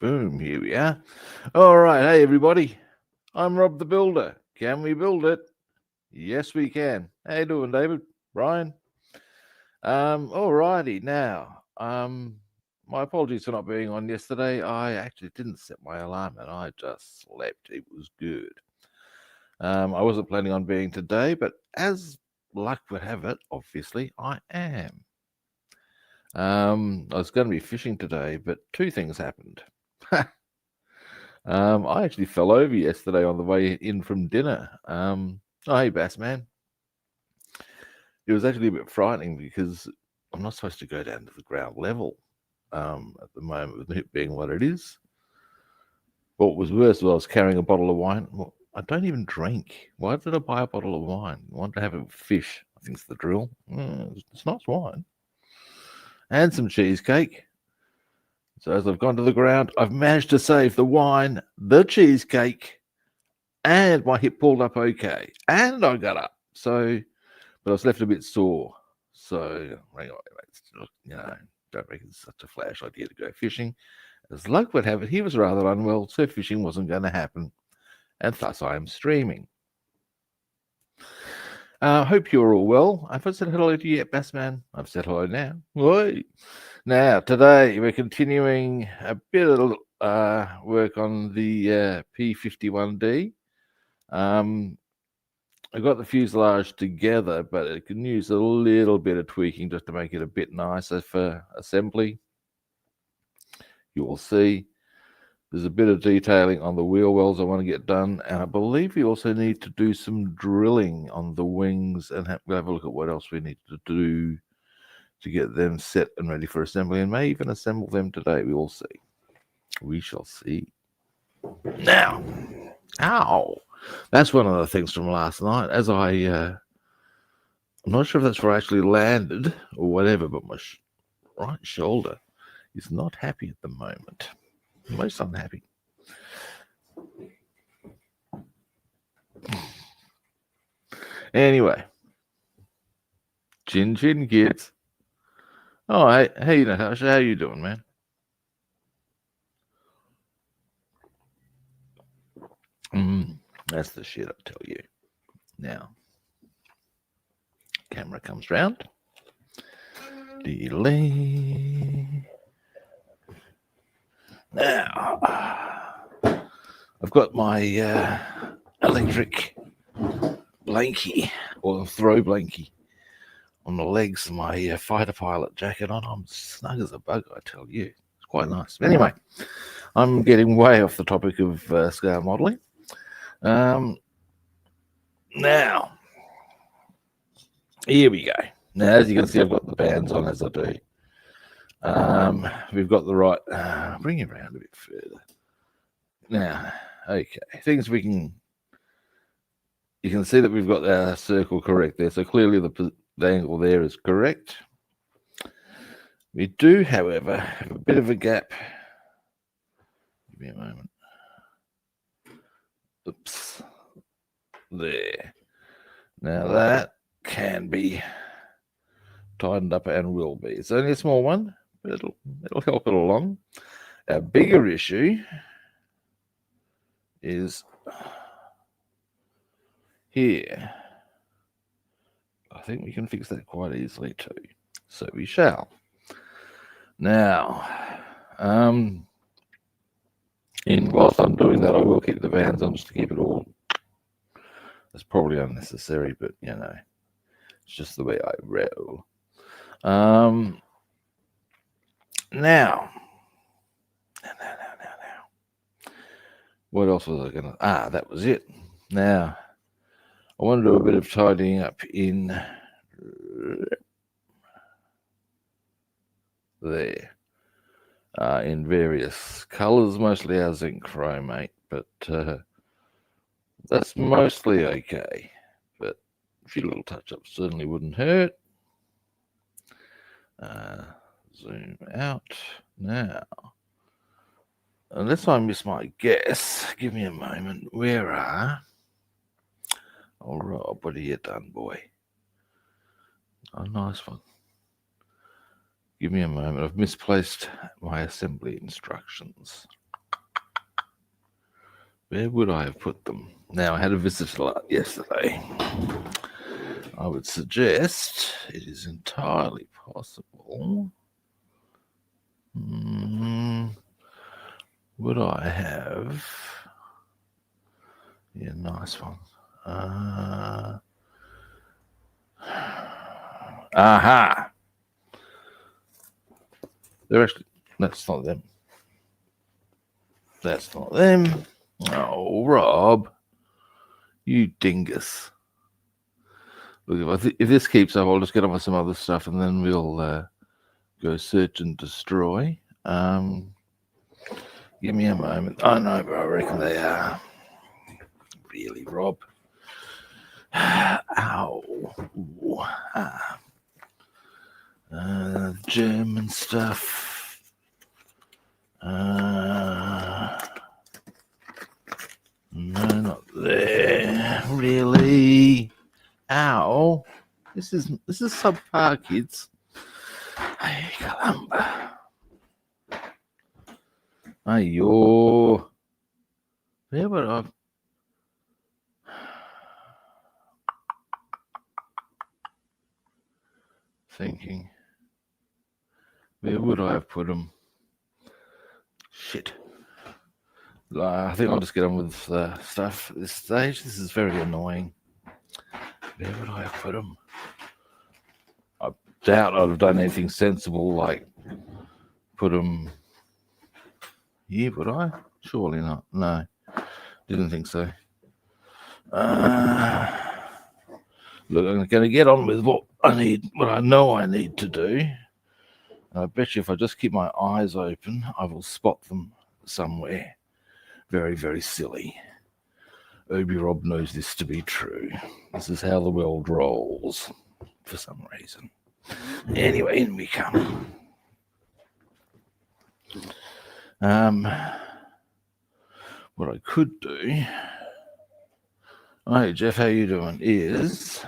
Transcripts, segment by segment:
Boom, here we are. All right, hey everybody. I'm Rob the Builder. Can we build it? Yes, we can. How you doing, David? Brian? All righty. Now, my apologies for not being on yesterday. I actually didn't set my alarm and I just slept. It was good. I wasn't planning on being today, but as luck would have it, obviously, I am. I was going to be fishing today, but two things happened. I actually fell over yesterday on the way in from dinner. Oh, hey, Bass man. It was actually a bit frightening because I'm not supposed to go down to the ground level at the moment, with it being what it is. What was worse was I was carrying a bottle of wine. Well, I don't even drink. Why did I buy a bottle of wine? I wanted to have a fish. I think's the drill. It's nice wine. And some cheesecake. So as I've gone to the ground, I've managed to save the wine, the cheesecake, and my hip pulled up okay. And I got up. So, but I was left a bit sore. So, don't reckon it's such a flash idea to go fishing. As luck would have it, he was rather unwell, so fishing wasn't going to happen. And thus I am streaming. Hope you're all well. Have I said hello to you yet, Bassman? I've said hello now. Oi. Now, today we're continuing a bit of work on the P-51D. I got the fuselage together, but it can use a little bit of tweaking just to make it a bit nicer for assembly. You will see there's a bit of detailing on the wheel wells I want to get done, and I believe we also need to do some drilling on the wings and have a look at what else we need to do to get them set and ready for assembly, and may even assemble them today. We will see. We shall see. Now, ow! That's one of the things from last night. As I'm not sure if that's where I actually landed or whatever, but my right shoulder is not happy at the moment. Most unhappy. Anyway, chin kids. Oh, hey, Natasha, how you doing, man? That's the shit, I tell you. Now, camera comes round. Delay. Now, I've got my electric blankie, or throw blankie, on the legs of my fighter pilot jacket on. I'm snug as a bug, I tell you. It's quite nice. Anyway, I'm getting way off the topic of scale modelling. Now, here we go. Now, as you can see, I've got the bands on as I do. We've got the right. Bring it around a bit further. Now, okay, things we can. You can see that we've got our circle correct there. So clearly the angle there is correct. We do, however, have a bit of a gap. Give me a moment. Oops. There. Now that can be tightened up and will be. It's only a small one, but it'll help it along. Our bigger issue is here. I think we can fix that quite easily too. So we shall. Now, whilst I'm doing that, I will keep the bands on just to keep it all. It's probably unnecessary, but it's just the way I roll. Now. What else was I going to... that was it. Now, I want to do a bit of tidying up in there. In various colours, mostly our zinc chromate, but that's mostly okay. But a few little touch-ups certainly wouldn't hurt. Zoom out now. Unless I miss my guess, give me a moment. Where are... Oh, Rob, what have you done, boy? Oh, nice one. Give me a moment. I've misplaced my assembly instructions. Where would I have put them? Now, I had a visitor yesterday. I would suggest it is entirely possible. Would I have? Yeah, nice one. Aha! They're actually, that's not them. That's not them. Oh, Rob, you dingus. Look, if this keeps up, I'll just get on with some other stuff, and then we'll go search and destroy. Give me a moment. Oh no, but I reckon they are. Really, Rob? Ow. Ooh. German stuff. No, not there. Really? Ow. This is subpar, kids. Hey, caramba. Ayo. Yeah, but I've thinking, where would I have put them? Shit. I think I'll just get on with stuff at this stage. This is very annoying. Where would I have put them? I doubt I'd have done anything sensible like put them here, would I? Surely not. No, didn't think so. Look, I'm going to get on with what I know I need to do. And I bet you if I just keep my eyes open, I will spot them somewhere. Very, very silly. Obi Rob knows this to be true. This is how the world rolls for some reason. Anyway, in we come. What I could do, hey Jeff, how you doing? Is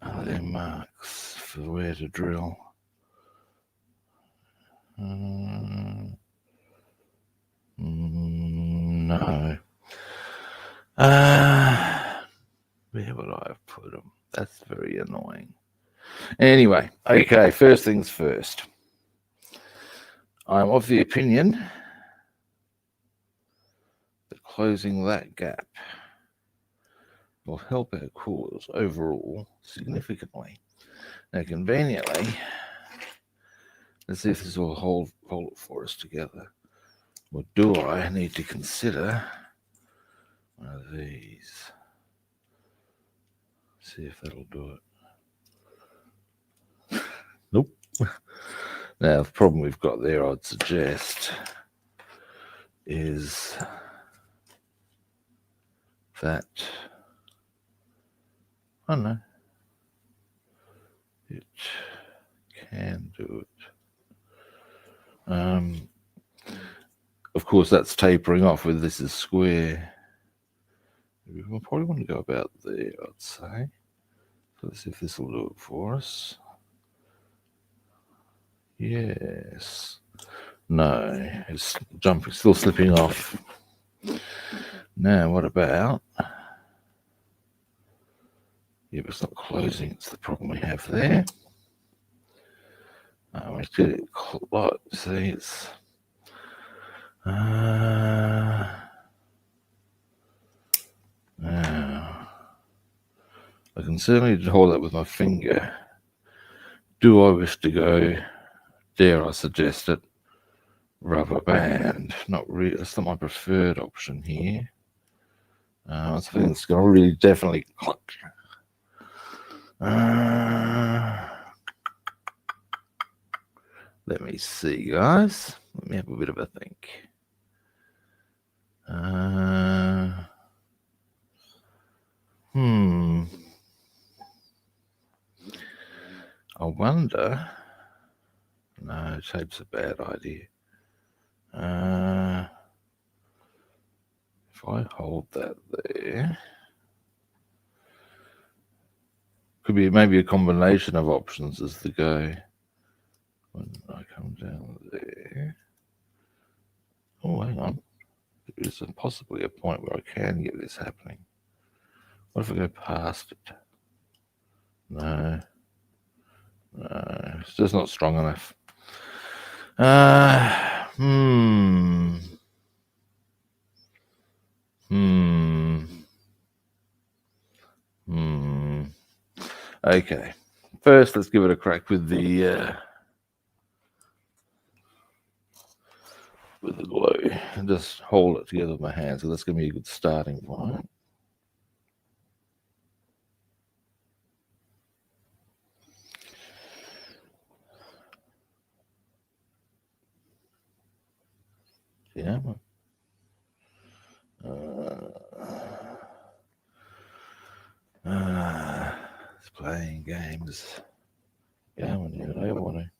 are there marks for where to drill? No. Where would I have put them? That's very annoying. Anyway, okay, first things first. I'm of the opinion that closing that gap will help our cause overall significantly. Now, conveniently, let's see if this will hold it for us together. Or do I need to consider one of these? See if that'll do it. Nope. Now, the problem we've got there, I'd suggest, is that, I don't know, it can do it. Of course, that's tapering off where this is square. We'll probably want to go about there, I'd say. So let's see if this will do it for us. Yes. No, it's jumping, still slipping off. Now, what about? Yeah, but it's not closing. It's the problem we have there. Let's get it close. See, it's. Now, I can certainly hold that with my finger. Do I wish to go? Dare I suggest it? Rubber band. Not really. That's not my preferred option here. I think it's going to really definitely cluck. Let me see, guys. Let me have a bit of a think. I wonder. No, tape's a bad idea. If I hold that there, could be maybe a combination of options as the go. When I come down there. Oh, hang on. is possibly a point where I can get this happening. What if I go past it? No. No, it's just not strong enough. Okay. First, let's give it a crack with the glue and just hold it together with my hands. So that's going to be a good starting point. Yeah. It's playing games. Yeah, when you don't want to.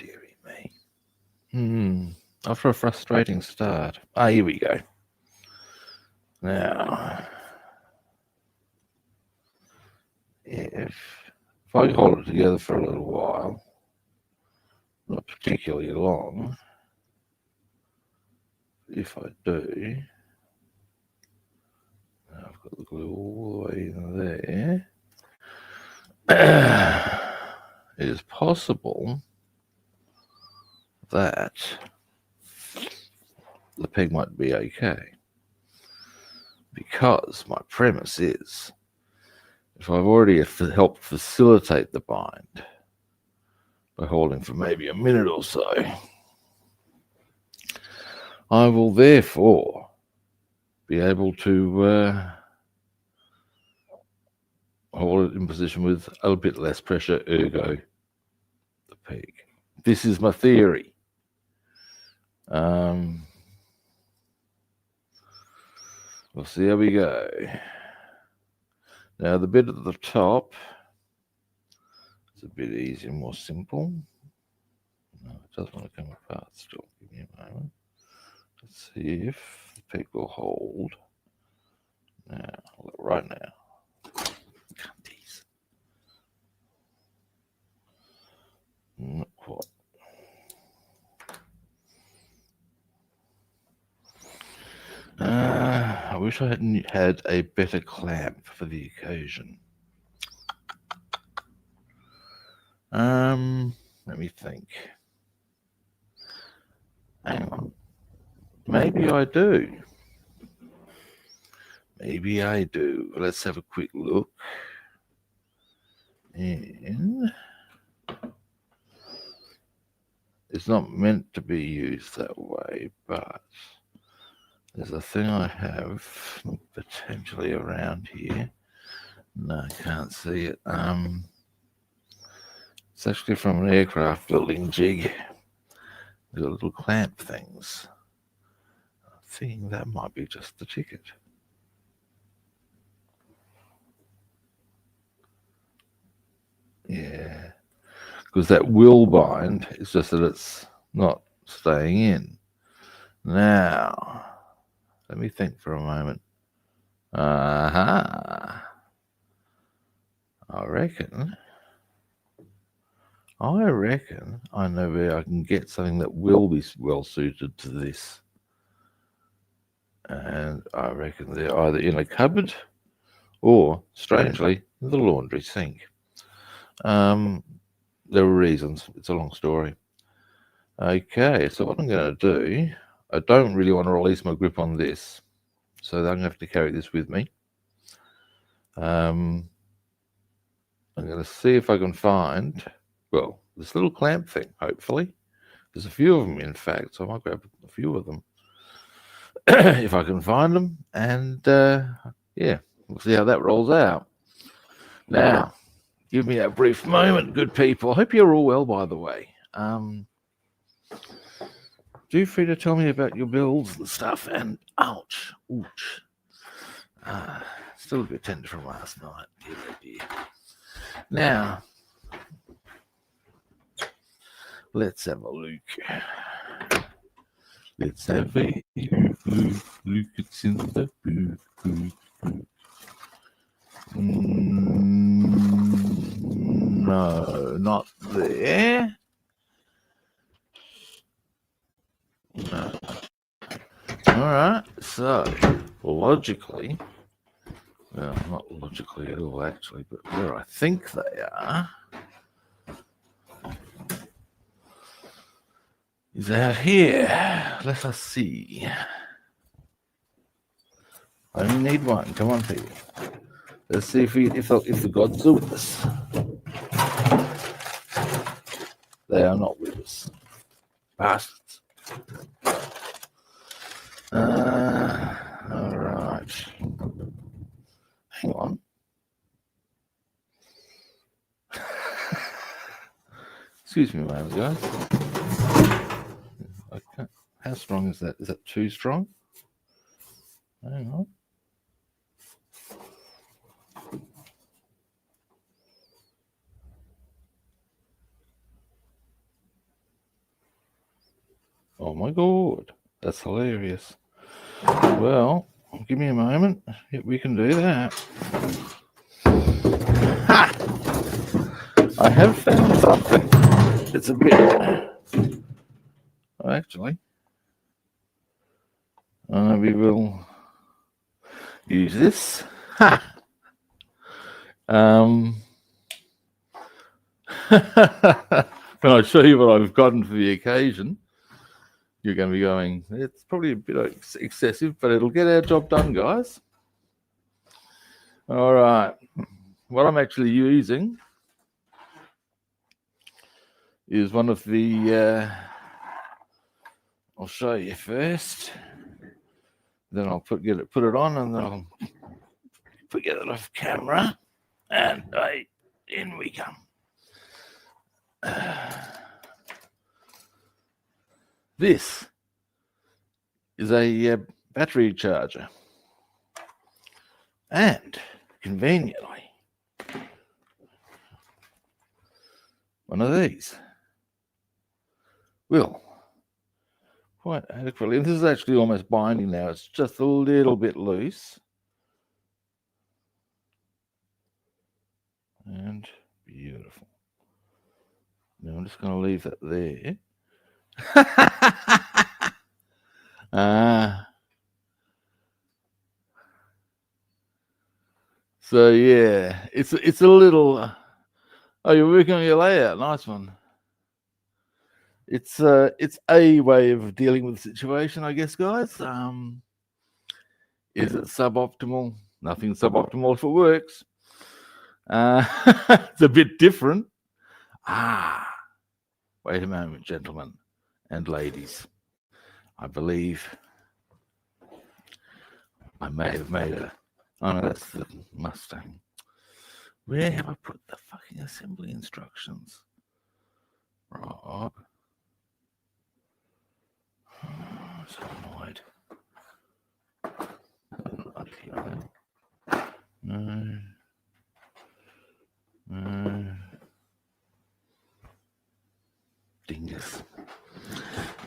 Deary me. After a frustrating start. Here we go. Now, if I hold it together for a little while, not particularly long, if I do, I've got the glue all the way in there. It is possible that the peg might be okay, because my premise is if I've already helped facilitate the bind by holding for maybe a minute or so, I will therefore be able to hold it in position with a bit less pressure, ergo the peg. This is my theory. We'll see how we go. Now the bit at the top is a bit easier, more simple. No, it does want to come apart still. Give me a moment. Let's see if the peg will hold. Now, right now. Cunties. Not quite. I wish I hadn't had a better clamp for the occasion. Let me think. Hang on. Maybe I do. Maybe I do. Let's have a quick look. And it's not meant to be used that way, but there's a thing I have potentially around here. No, I can't see it. It's actually from an aircraft building jig. They've got little clamp things. I'm thinking that might be just the ticket. Yeah, because that will bind. It's just that it's not staying in. Now, let me think for a moment. I reckon I know where I can get something that will be well suited to this. And I reckon they're either in a cupboard or, strangely, the laundry sink. There are reasons. It's a long story. Okay, so what I'm going to do, I don't really want to release my grip on this, so I'm going to have to carry this with me. I'm going to see if I can find, well, this little clamp thing, hopefully. There's a few of them, in fact, so I might grab a few of them if I can find them. And, yeah, we'll see how that rolls out. Now, give me a brief moment, good people. I hope you're all well, by the way. Do free to tell me about your builds and stuff. And ouch, still a bit tender from last night. Dear, oh dear. Now, let's have a look. Let's have a look. It's in the booth. No, not there. No. right, so logically, well, not logically at all actually, but where I think they are is out here. Let us see. I only need one. Come on, people. Let's see if the gods are with us. They are not with us. Bastards. All right. Hang on. Excuse me, man, guys. Okay. How strong is that? Is that too strong? Hang on. Oh my god, that's hilarious. Well, give me a moment. Yeah, we can do that. Ha! I have found something. It's a bit. Oh, actually, we will use this. Ha! When I show you what I've gotten for the occasion, you're going to be going, it's probably a bit excessive, but it'll get our job done, guys. All right. What I'm actually using is one of the, I'll show you first. Then I'll put it on, and then I'll get it off camera. And in we come. This is a battery charger, and conveniently, one of these will quite adequately. And this is actually almost binding now. It's just a little bit loose, and beautiful. Now I'm just going to leave that there. So yeah, it's a little. Oh, you're working on your layout. Nice one. It's a way of dealing with the situation, I guess, guys. Is it suboptimal? Nothing's suboptimal if it works. It's a bit different. Wait a moment, gentlemen and ladies. I believe I may have made a. Oh no, that's the Mustang. Where have I put the fucking assembly instructions? Rob. I'm so annoyed. Up here. No. Dingus.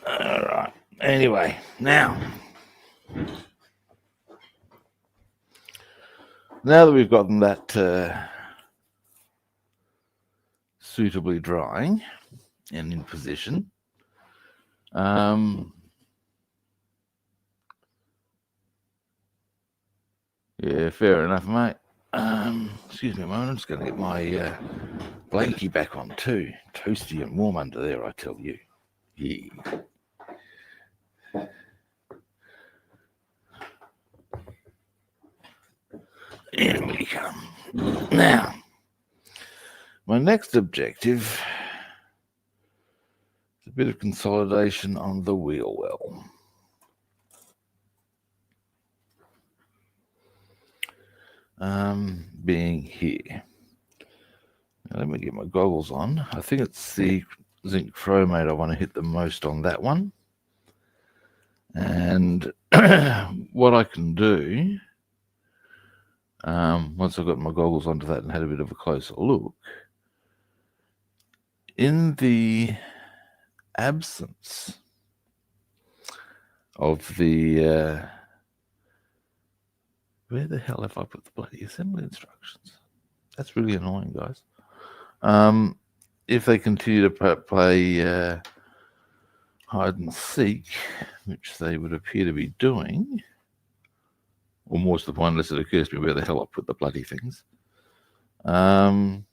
All right. Anyway, now that we've gotten that suitably drying and in position, yeah, fair enough, mate. Excuse me a moment. I'm just going to get my blankie back on too. Toasty and warm under there, I tell you. Yeah. Here we come. Now, my next objective is a bit of consolidation on the wheel well. Being here. Now, let me get my goggles on. I think it's the zinc chromate I want to hit the most on that one. And what I can do, once I've got my goggles onto that and had a bit of a closer look, in the absence of the where the hell have I put the bloody assembly instructions? That's really annoying, guys. If they continue to play hide and seek, which they would appear to be doing, or more to the point, unless it occurs to me where the hell I put the bloody things. There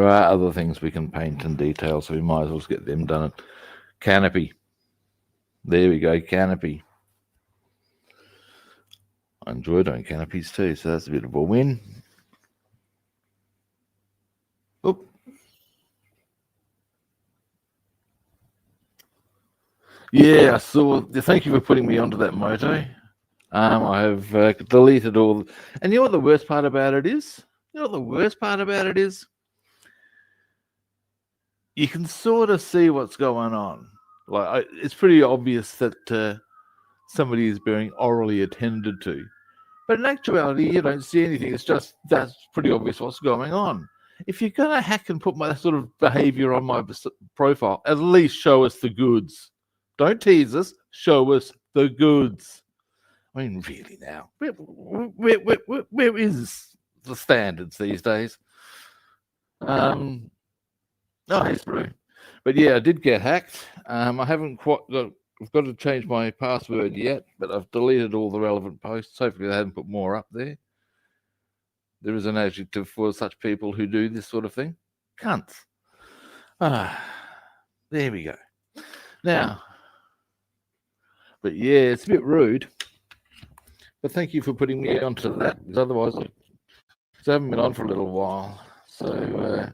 are other things we can paint and detail, so we might as well get them done. Canopy. There we go, canopy. I enjoy doing canopies too, so that's a bit of a win. Oop. Yeah, I saw. Thank you for putting me onto that moto. I have deleted all. And you know what the worst part about it is? You know what the worst part about it is? You can sort of see what's going on. Like it's pretty obvious that somebody is being orally attended to. But in actuality, you don't see anything. It's just that's pretty obvious what's going on. If you're going to hack and put my sort of behavior on my profile, at least show us the goods. Don't tease us. Show us the goods. I mean, really now, where is the standards these days? Oh, it's true. But yeah, I did get hacked. I haven't quite I've got to change my password yet, but I've deleted all the relevant posts. Hopefully they haven't put more up there. There is an adjective for such people who do this sort of thing. Cunts. There we go. Now, but yeah, it's a bit rude. But thank you for putting me onto that, because otherwise I haven't been on for a little while. So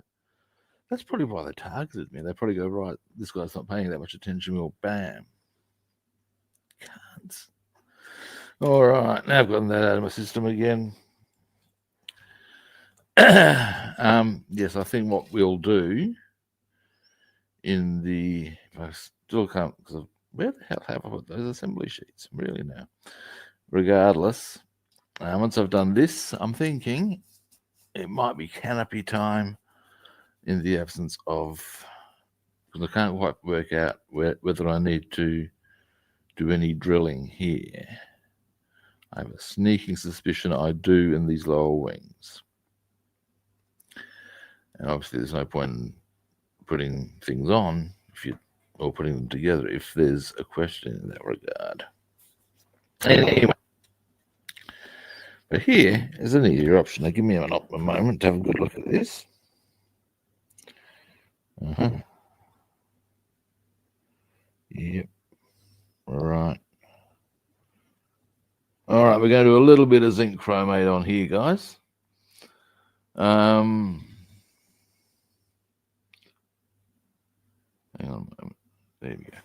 that's probably why they targeted me. They probably go, right, this guy's not paying that much attention. Well, bam. Cunts. All right, now I've gotten that out of my system again. Yes, I think what we'll do in the, if I still can't, because where the hell have I put those assembly sheets? Really now. Regardless, once I've done this, I'm thinking it might be canopy time in the absence of, because I can't quite work out whether I need to do any drilling here. I have a sneaking suspicion I do in these lower wings. And obviously there's no point in putting things on or putting them together if there's a question in that regard. Anyway, but here is an easier option. Now give me a moment to have a good look at this. Yep. Right. All right, we're going to do a little bit of zinc chromate on here, guys. Hang on a moment. There we go.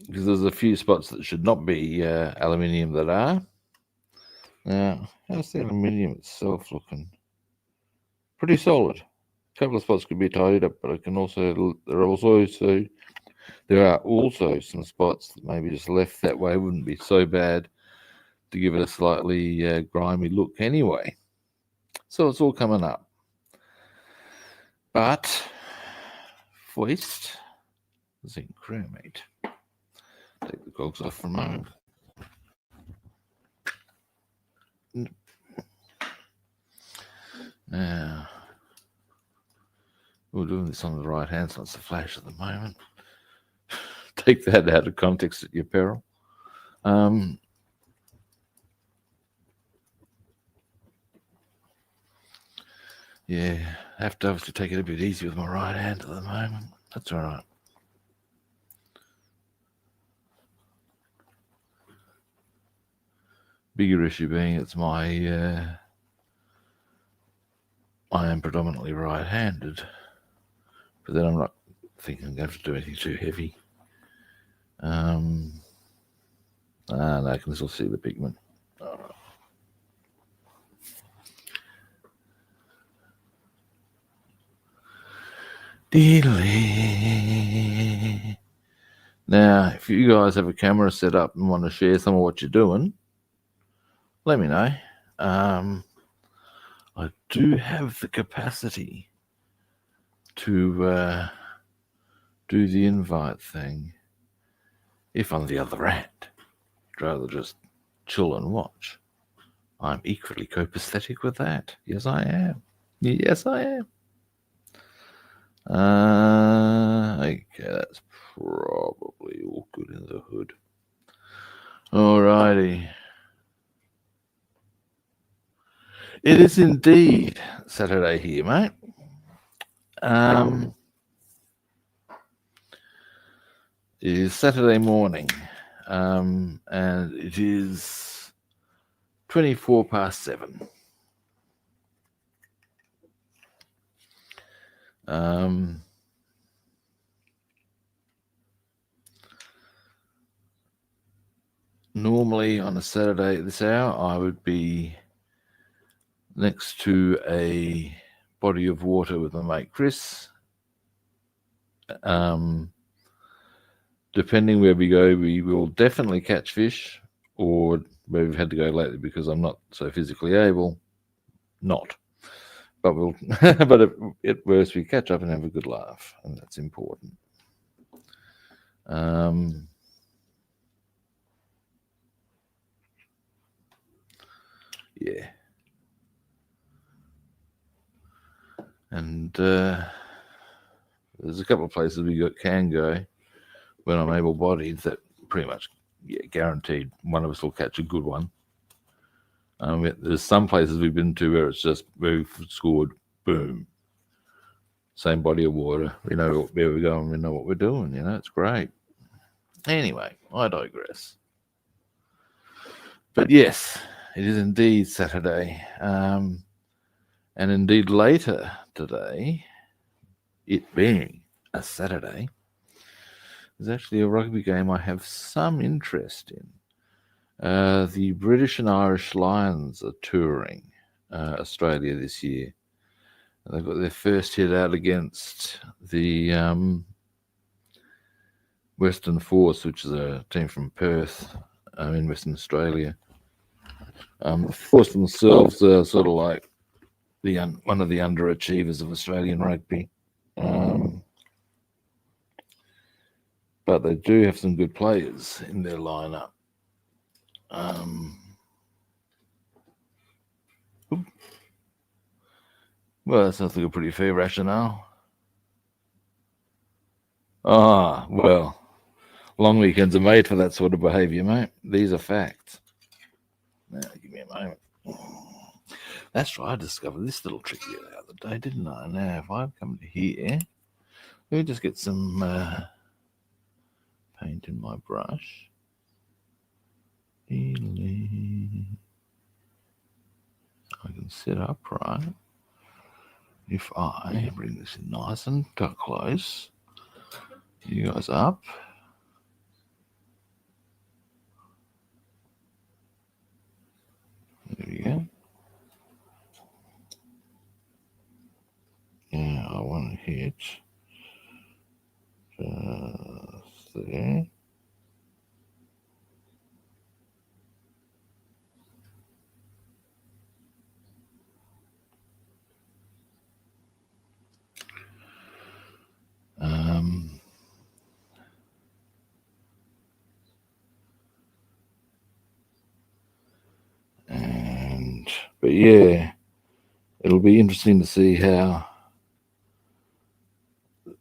Because there's a few spots that should not be aluminium that are. Now, how's the aluminium itself looking? Pretty solid. A couple of spots could be tidied up, but there are also some spots that maybe just left that way wouldn't be so bad to give it a slightly grimy look anyway. So it's all coming up. But foist zinc chromate. Take the cogs off for a moment. Now, we're doing this on the right hand, so it's a flash at the moment. Take that out of context at your peril. Yeah, I have to obviously take it a bit easy with my right hand at the moment. That's all right. Bigger issue being it's I am predominantly right-handed, but then I'm not thinking I'm going to have to do anything too heavy. No, I can still see the pigment. All right. Now, if you guys have a camera set up and want to share some of what you're doing, let me know. I do have the capacity to do the invite thing. If on the other hand, you'd rather just chill and watch, I'm equally copacetic with that. Yes, I am. Yes, I am. Okay, that's probably all good in the hood. Alrighty. It is indeed Saturday here, mate. It is Saturday morning, and it is 24 past 7. Normally on a Saturday at this hour, I would be next to a body of water with my mate Chris. Depending where we go, we will definitely catch fish, or where we've had to go lately because I'm not so physically able, not. But we'll, but at worst, we catch up and have a good laugh, and that's important. Yeah. And there's a couple of places we can go when I'm able-bodied that pretty much guaranteed one of us will catch a good one. There's some places we've been to where it's just we've scored, boom, same body of water. We know where we're going. We know what we're doing. It's great. Anyway, I digress. But yes, it is indeed Saturday. And indeed later today, it being a Saturday, there's actually a rugby game I have some interest in. The British and Irish Lions are touring Australia this year. They've got their first hit out against the Western Force, which is a team from Perth in Western Australia. The Force themselves are sort of like one of the underachievers of Australian rugby. But they do have some good players in their lineup. Well, that sounds like a pretty fair rationale. Well, long weekends are made for that sort of behaviour, mate. These are facts. Now, give me a moment. That's right, I discovered this little trick the other day, didn't I? Now, if I come to here, let me just get some paint in my brush. I can sit upright. If I bring this in nice and close, you guys up. There we go. Yeah, I want to hit just there. But yeah, it'll be interesting to see how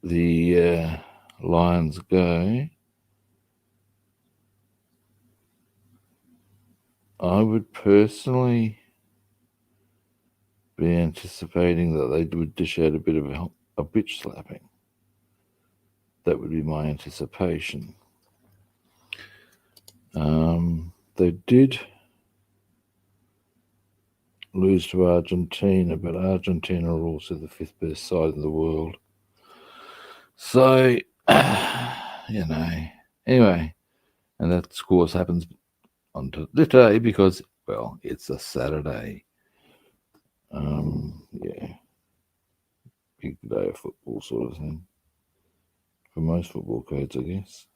the Lions go. I would personally be anticipating that they would dish out a bit of a bitch slapping. That would be my anticipation. They did lose to Argentina, but Argentina are also the 5th best side in the world. So, anyway, and that, of course, happens on today because, well, it's a Saturday. Yeah, big day of football sort of thing. For most football codes, I guess.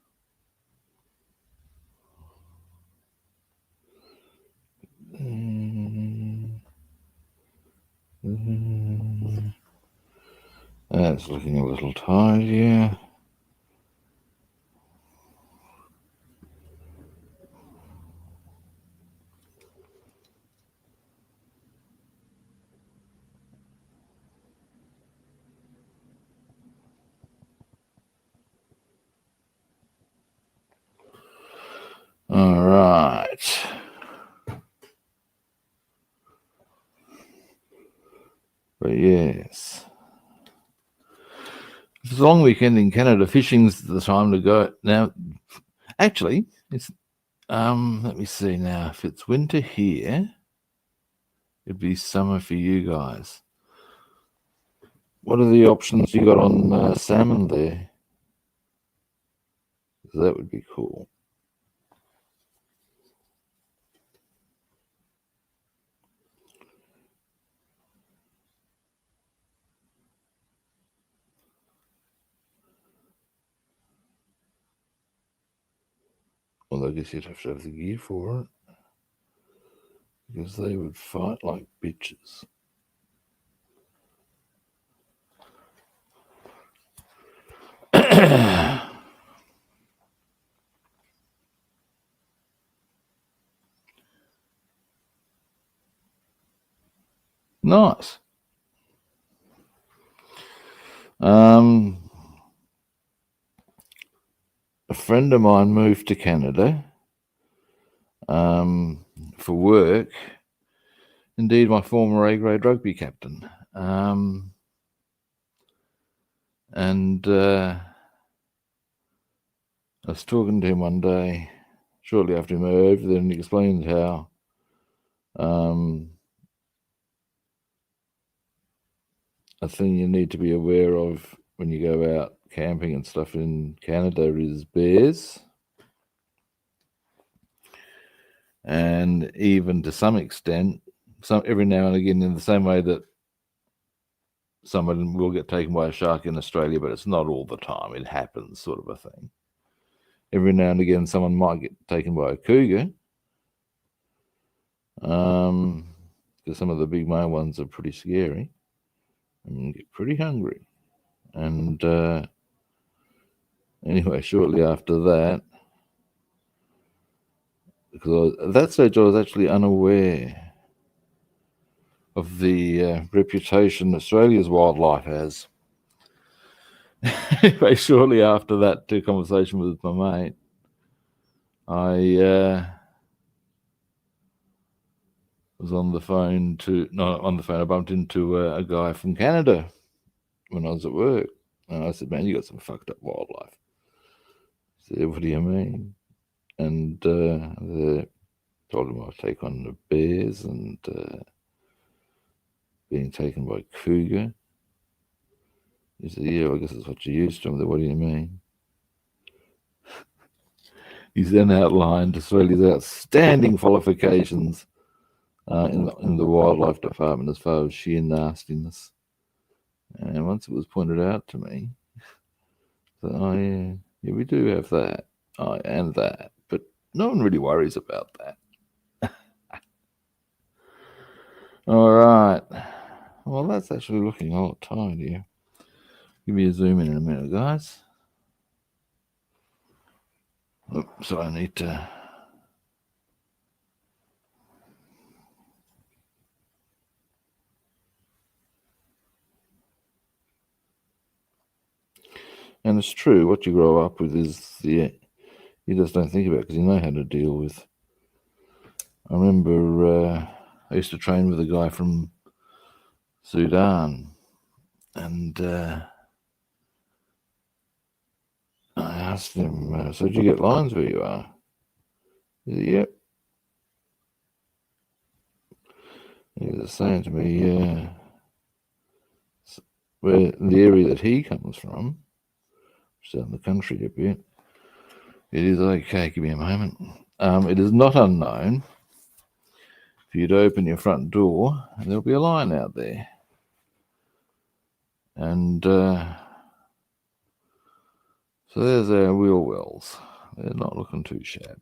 That's looking a little tired, yeah. yes. If it's a long weekend in Canada, fishing's the time to go. Now, actually, it's let me see now. If it's winter here, it'd be summer for you guys. What are the options you got on salmon there? That would be cool. Well, I guess you'd have to have the gear for it, because they would fight like bitches. Nice. A friend of mine moved to Canada for work. Indeed, my former A-grade rugby captain. And I was talking to him one day, shortly after he moved over there, and he explained how a thing you need to be aware of when you go out camping and stuff in Canada is bears. And even to some extent, every now and again, in the same way that someone will get taken by a shark in Australia, but it's not all the time. It happens, sort of a thing. Every now and again, someone might get taken by a cougar, because some of the big male ones are pretty scary and get pretty hungry. And anyway, shortly after that, because at that stage I was actually unaware of the reputation Australia's wildlife has. Anyway, shortly after that conversation with my mate, I was on the phone I bumped into a guy from Canada when I was at work. And I said, man, you got some fucked up wildlife. He said, what do you mean? And told him I'd take on the bears and being taken by cougar. He said, yeah, I guess that's what you used to. I said, what do you mean? He's then outlined Australia's outstanding qualifications in the wildlife department as far as sheer nastiness. And once it was pointed out to me, that yeah, we do have that, and that, but no one really worries about that. All right. Well, that's actually looking a lot tidier. Give me a zoom in a minute, guys. Oops, so I need to. And it's true, what you grow up with is you just don't think about it because you know how to deal with. I remember I used to train with a guy from Sudan, and I asked him, so did you get lines where you are? He said, yep. He was saying to me, where the area that he comes from, which is out in the country a bit, it is okay, give me a moment. It is not unknown for you to open your front door and there'll be a line out there. And so there's our wheel wells. They're not looking too shabby.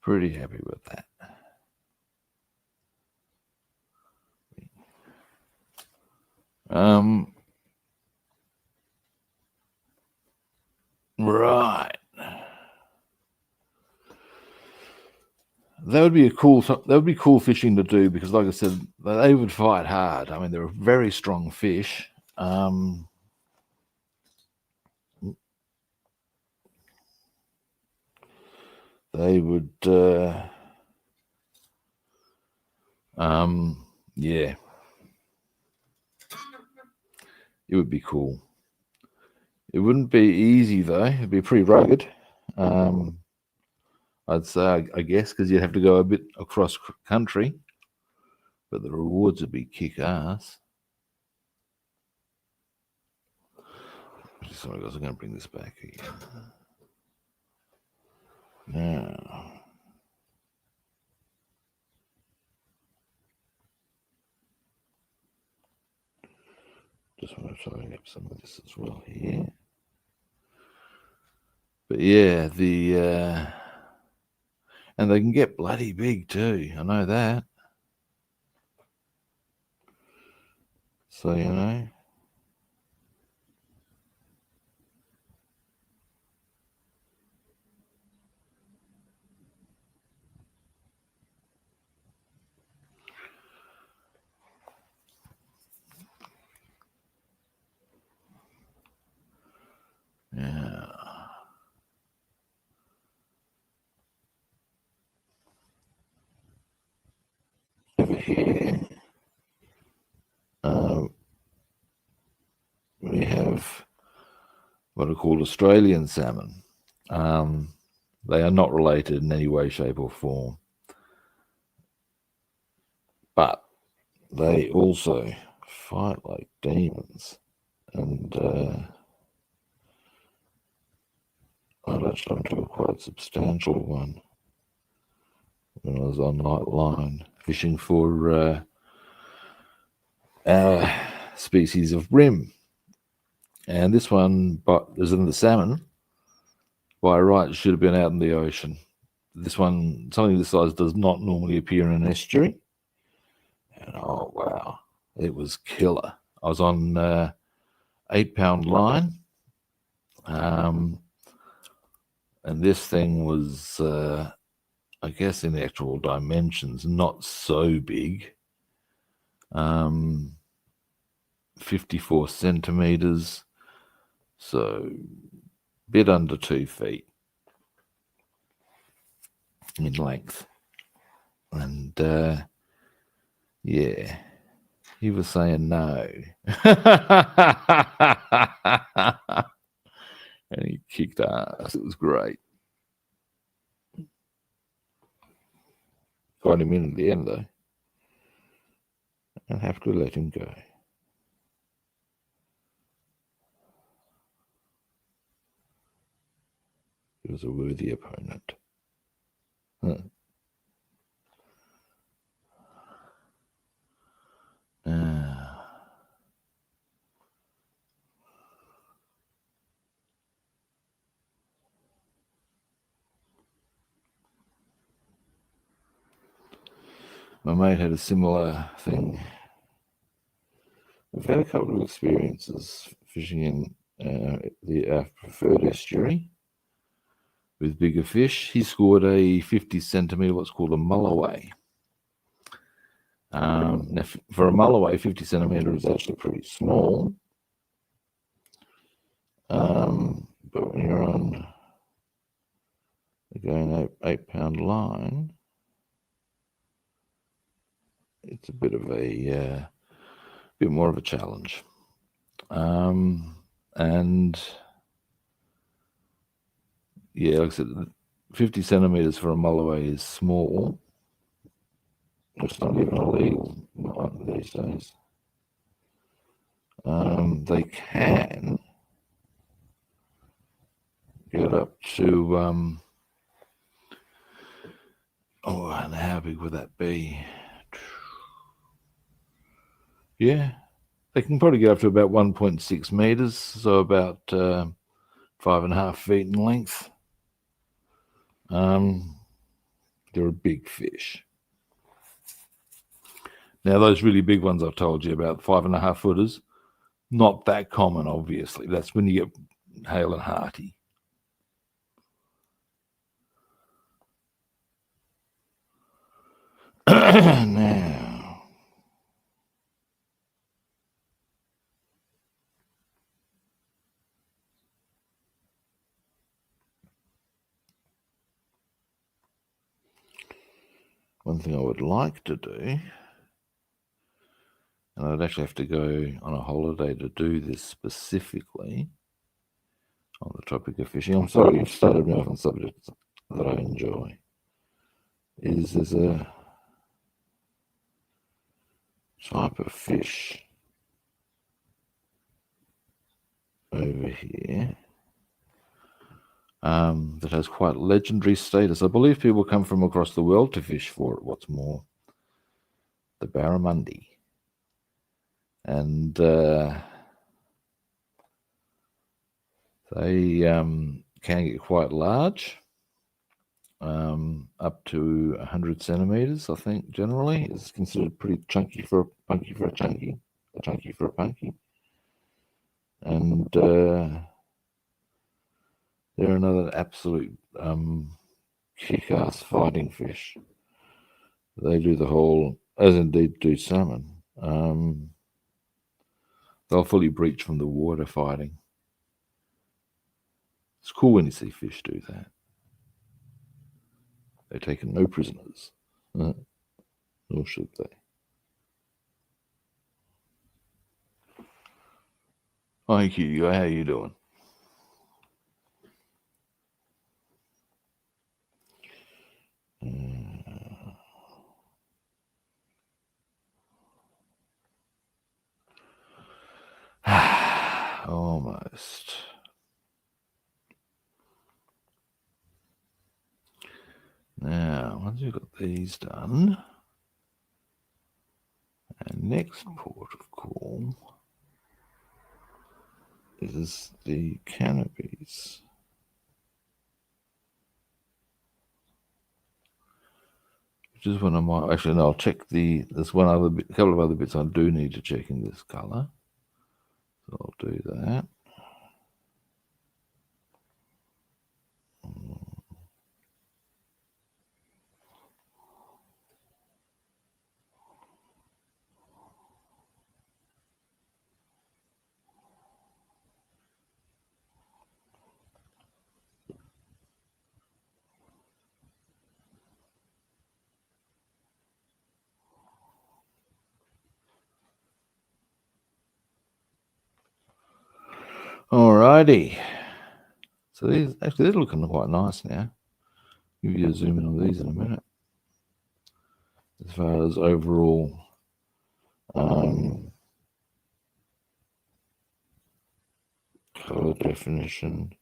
Pretty happy with that. Right. That would be cool fishing to do because, like I said, they would fight hard. I mean, they're a very strong fish. They would, yeah. It would be cool. It wouldn't be easy though. It'd be pretty rugged. I'd say, I guess, because you'd have to go a bit across country, but the rewards would be kick-ass. Sorry guys, I'm going to bring this back again. Now, just want to tidy up some of this as well here. But yeah, and they can get bloody big too. I know that. So, you know. Yeah. Over here, we have what are called Australian salmon. They are not related in any way, shape, or form. But they also fight like demons. And I latched onto a quite substantial one when I was on light line fishing for our species of bream. And this one, as in the salmon, by right should have been out in the ocean. This one, something this size, does not normally appear in an estuary. And oh wow, it was killer. I was on 8-pound line, and this thing was, I guess, in the actual dimensions, not so big. 54 centimeters, so a bit under 2 feet in length. And yeah, he was saying no. And he kicked ass. It was great. Got him in at the end though. And have to let him go. He was a worthy opponent. Huh. My mate had a similar thing. We've had a couple of experiences fishing in the preferred estuary with bigger fish. He scored a 50 centimetre, what's called a mulloway. Now, for a mulloway, 50 centimetre is actually pretty small. But when you're on again 8-pound line, it's a bit of a bit more of a challenge. And yeah, like I said, 50 centimeters for a mulloway is small. It's not even illegal these days. They can get up to oh, and how big would that be? Yeah, they can probably get up to about 1.6 meters, so about 5.5 feet in length. They're a big fish. Now, those really big ones I've told you about, 5.5 footers, not that common, obviously. That's when you get hale and hearty. Now, one thing I would like to do, and And I'd actually have to go on a holiday to do this specifically on the topic of fishing. I'm sorry, you've started me off on subjects that I enjoy. There's a type of fish over here that has quite legendary status. I believe people come from across the world to fish for it, what's more. The barramundi. And they can get quite large, up to 100 centimeters, I think, generally. It's considered pretty chunky for a punky for a chunky for a punky. And they're another absolute kick-ass fighting fish. They do the whole, as indeed do salmon. They'll fully breach from the water fighting. It's cool when you see fish do that. They're taking no prisoners, nor should they. Hi, Hugo, how you doing? Almost. Now, once we've got these done, our next port of call is the canopies. Which is one of my, actually, no, I'll check there's one other bit, a couple of other bits I do need to check in this color. So I'll do that. Alrighty. So these, actually, they're looking quite nice now. Give you a zoom in on these in a minute. As far as overall color definition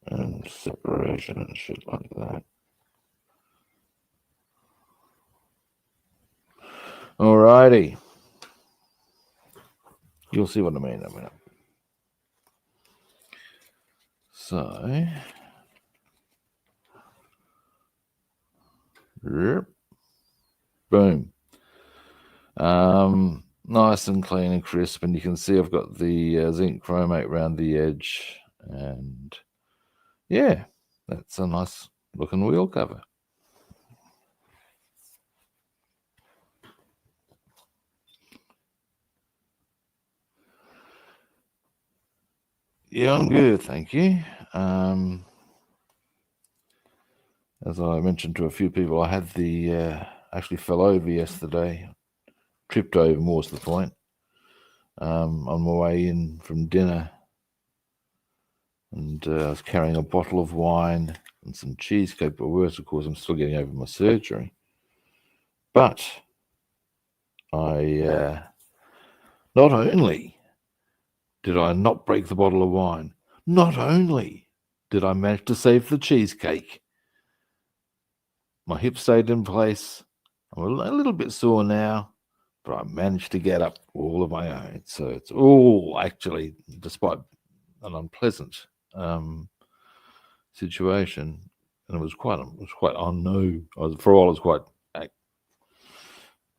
and separation and shit like that. Alrighty. You'll see what I mean in a minute. So, boom. Nice and clean and crisp, and you can see I've got the zinc chromate around the edge, and yeah, that's a nice looking wheel cover. Yeah, I'm good, thank you. As I mentioned to a few people, I had actually fell over yesterday, tripped over, more's the point, on my way in from dinner. And I was carrying a bottle of wine and some cheesecake, but worse, of course, I'm still getting over my surgery. But I, not only did I not break the bottle of wine, not only did I manage to save the cheesecake, my hip stayed in place. I'm a little bit sore now, but I managed to get up all of my own. So it's all actually, despite an unpleasant situation, and it was quite. I know. For a while, I was quite.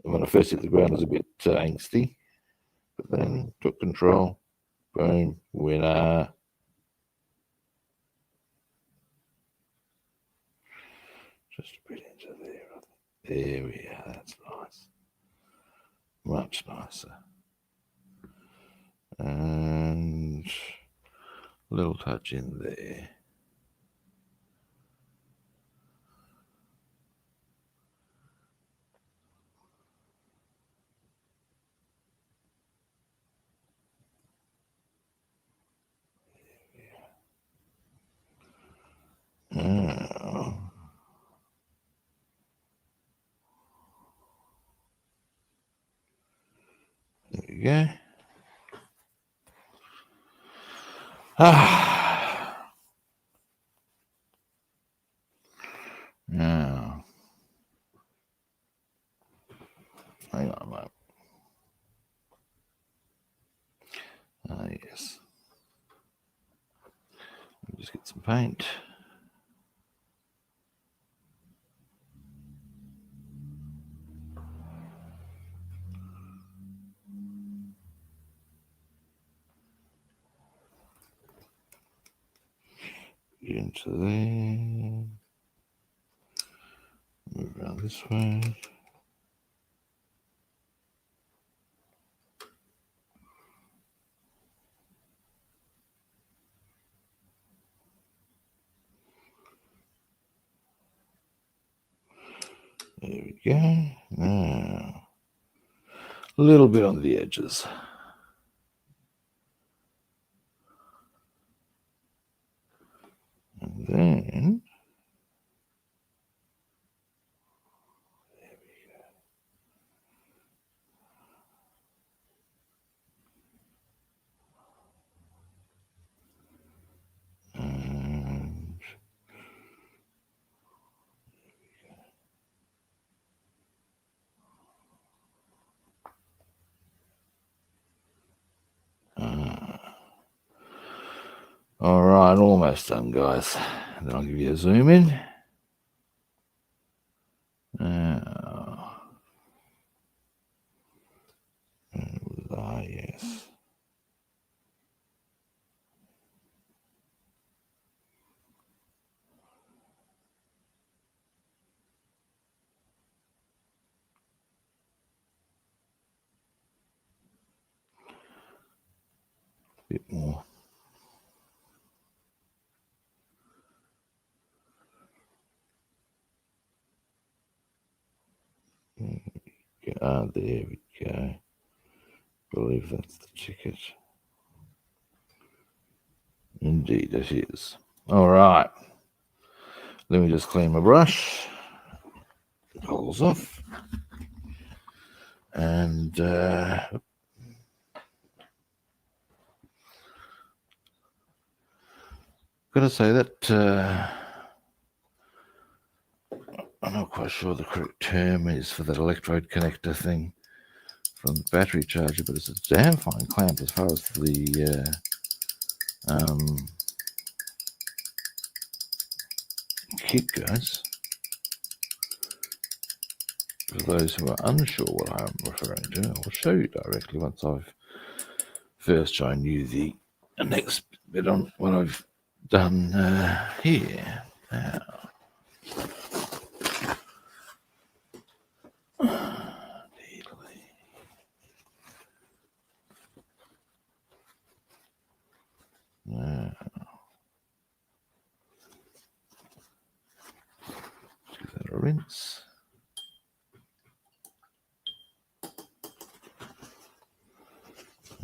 When I first hit the ground, I was a bit angsty, but then took control. Boom, winner. Just a bit into there. There we are. That's nice. Much nicer. And a little touch in there. go. Now, hang on a moment. Yes. Let me just get some paint. Into there. Move around this way. There we go. Now, a little bit on the edges. And then, there we go. And all right, almost done, guys. And then I'll give you a zoom in. Yes. Bit more. There we go. I believe that's the ticket. Indeed it is. All right. Let me just clean my brush. Holes off. And gotta say that I'm not quite sure the correct term is for that electrode connector thing from the battery charger, but it's a damn fine clamp as far as the kit goes. For those who are unsure what I'm referring to, I'll show you directly once I've first shown you the next bit on what I've done here. Now, give that a rinse.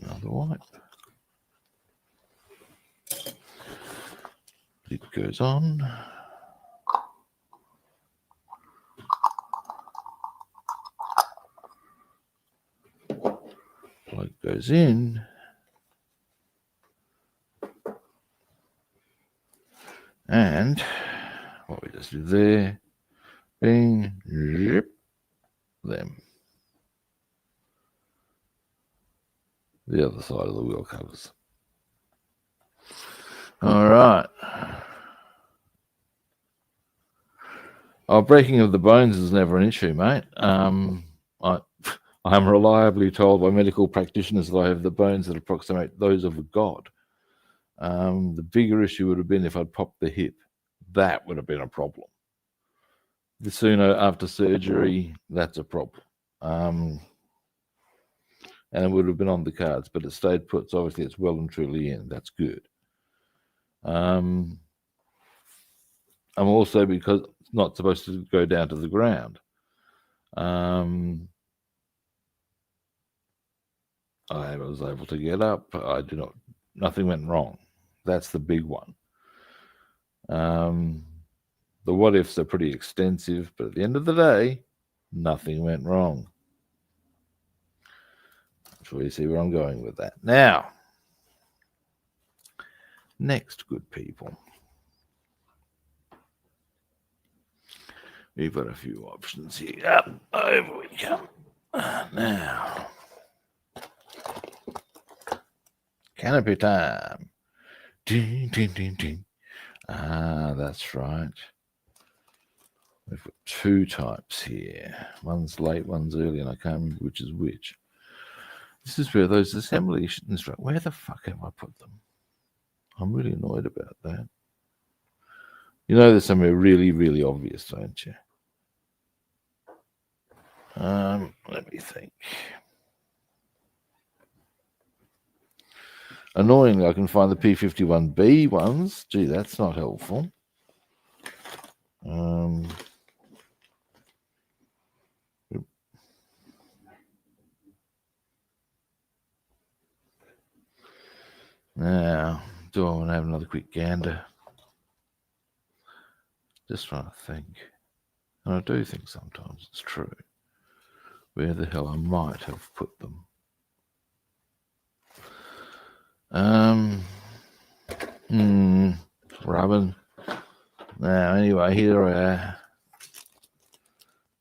Another wipe. It goes on. Plug goes in. And what we just did there, bing, zip, them. The other side of the wheel covers. All right. Breaking of the bones is never an issue, mate. I'm reliably told by medical practitioners that I have the bones that approximate those of a god. The bigger issue would have been if I'd popped the hip. That would have been a problem. The sooner after surgery, that's a problem. And it would have been on the cards, but it stayed put, so obviously it's well and truly in. That's good. I'm also, because it's not supposed to go down to the ground, I was able to get up. Nothing went wrong. That's the big one. The what ifs are pretty extensive, but at the end of the day, nothing went wrong. sure you see where I'm going with that. Now, next, good people, we've got a few options here. Up, over we come. Now, canopy time. Ding, ding, ding, ding. Ah, that's right. We've got two types here. One's late, one's early, and I can't remember which is which. This is where those assembly instructions, where the fuck have I put them? I'm really annoyed about that. You know there's somewhere really, really obvious, don't you? Let me think. Annoyingly, I can find the P-51B ones. Gee, that's not helpful. Now, do I want to have another quick gander? Just trying to think. And I do think sometimes it's true. Where the hell I might have put them. Rubbing. Now, anyway, here are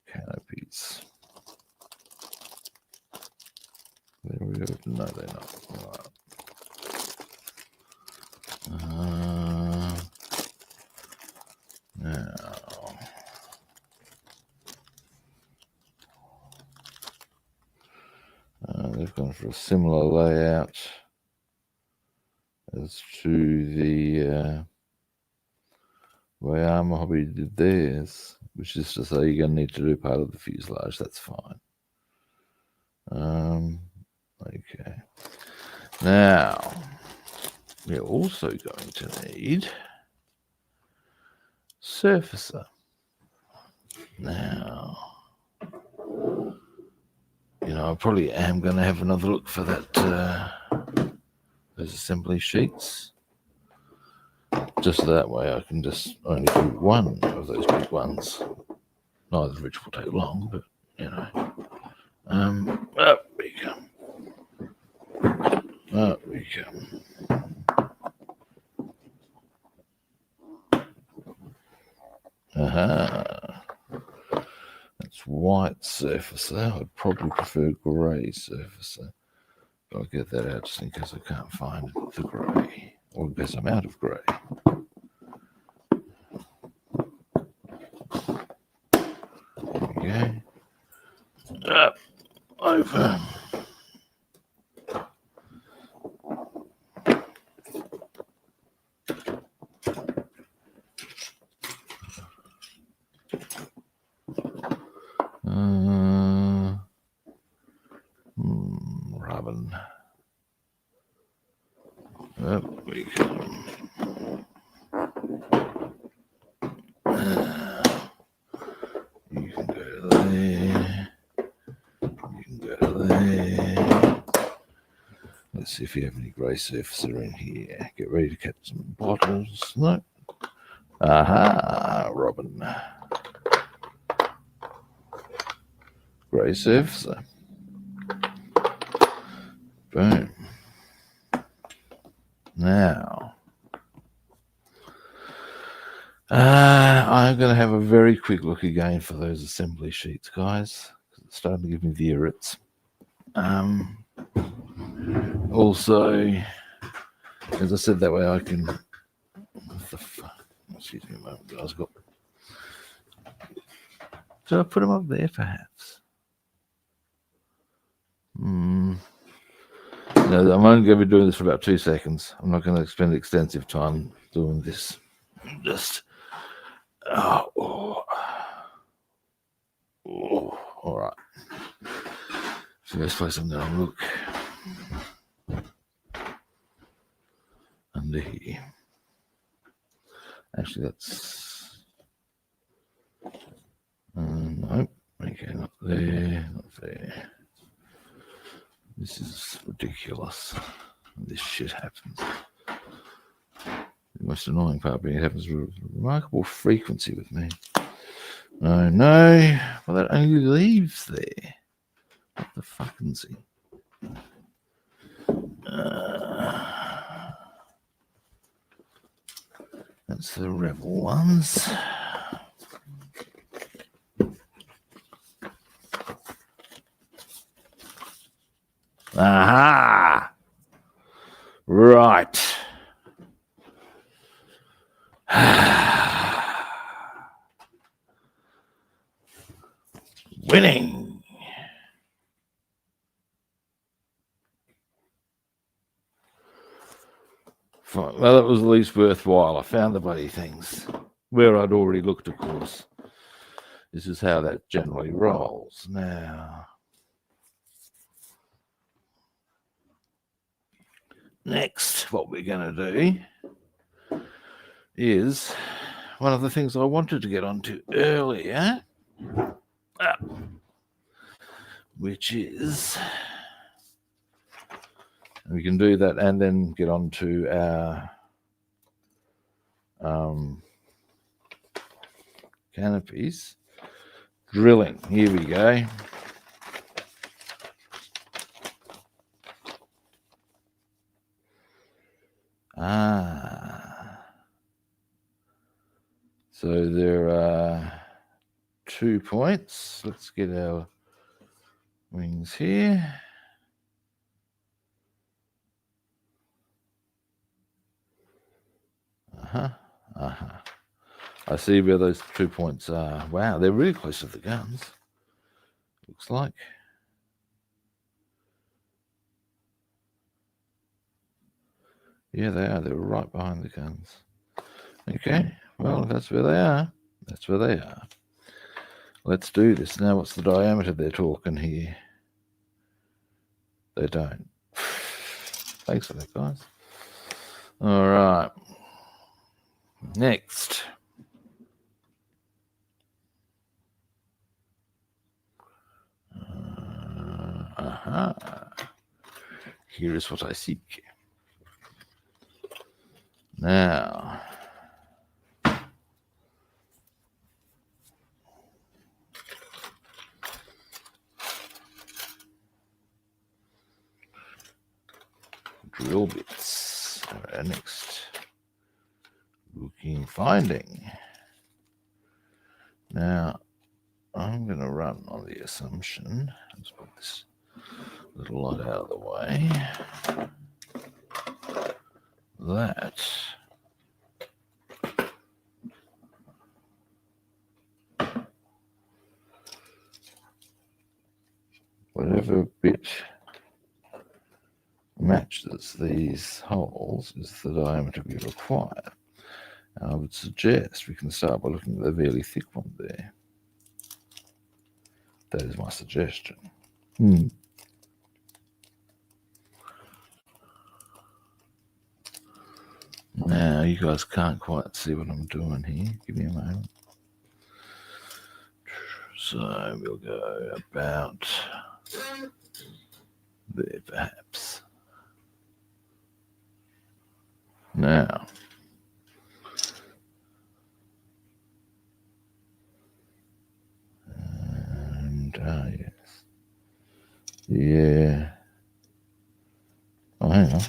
canopies. There we go. No, they're not. All right. Now, they've gone for a similar layout as to the way Armour Hobby did theirs, which is to say you're going to need to do part of the fuselage. That's fine. Okay. Now, we're also going to need surfacer. Now, you know, I probably am going to have another look for that, those assembly sheets. Just that way I can just only do one of those big ones. Neither of which will take long, but, you know. Up we come. Up we come. Aha. That's white surfacer. I'd probably prefer grey surfacer. But I'll get that out just in case I can't find the grey. Or in case I'm out of grey. There we go. Up. Over. Robin. Up we come. You can go to there. You can go to there. Let's see if you have any grey surfacer in here. Get ready to catch some bottles. No. Aha, Robin. Grey surfacer. Boom. Now, I'm going to have a very quick look again for those assembly sheets, guys. It's starting to give me the irrits. Also, as I said, that way I can. What the fuck? Excuse me a moment, guys. Should I put them up there, perhaps? No, I'm only going to be doing this for about 2 seconds. I'm not going to spend extensive time doing this. Just, all right. First place I'm going to look under here. Actually, that's no. Okay, not there, not there. This is ridiculous. This shit happens. The most annoying part being it happens with remarkable frequency with me. No. Well, that only leaves there. What the fucking see? That's the Rebel ones. Aha! Right. Winning. Fine. Well, it was at least worthwhile. I found the bloody things where I'd already looked, of course. This is how that generally rolls. Now, next, what we're going to do is one of the things I wanted to get onto earlier, which is, we can do that and then get onto our canopies. Drilling. Here we go. So there are 2 points. Let's get our wings here. I see where those 2 points are. Wow, they're really close to the guns. Looks like. Yeah, they are. They're right behind the guns. Okay, well, that's where they are. That's where they are. Let's do this. Now, what's the diameter they're talking here? They don't. Thanks for that, guys. All right. Next. Here is what I seek. Now, drill bits are our next finding. Now, I'm going to run on the assumption, let's put this little lot out of the way, that whatever bit matches these holes is the diameter we require. I would suggest we can start by looking at the really thick one there. That is my suggestion. Now, you guys can't quite see what I'm doing here. Give me a moment. So we'll go about there, perhaps. Now, and yes, yeah. Oh, hang on.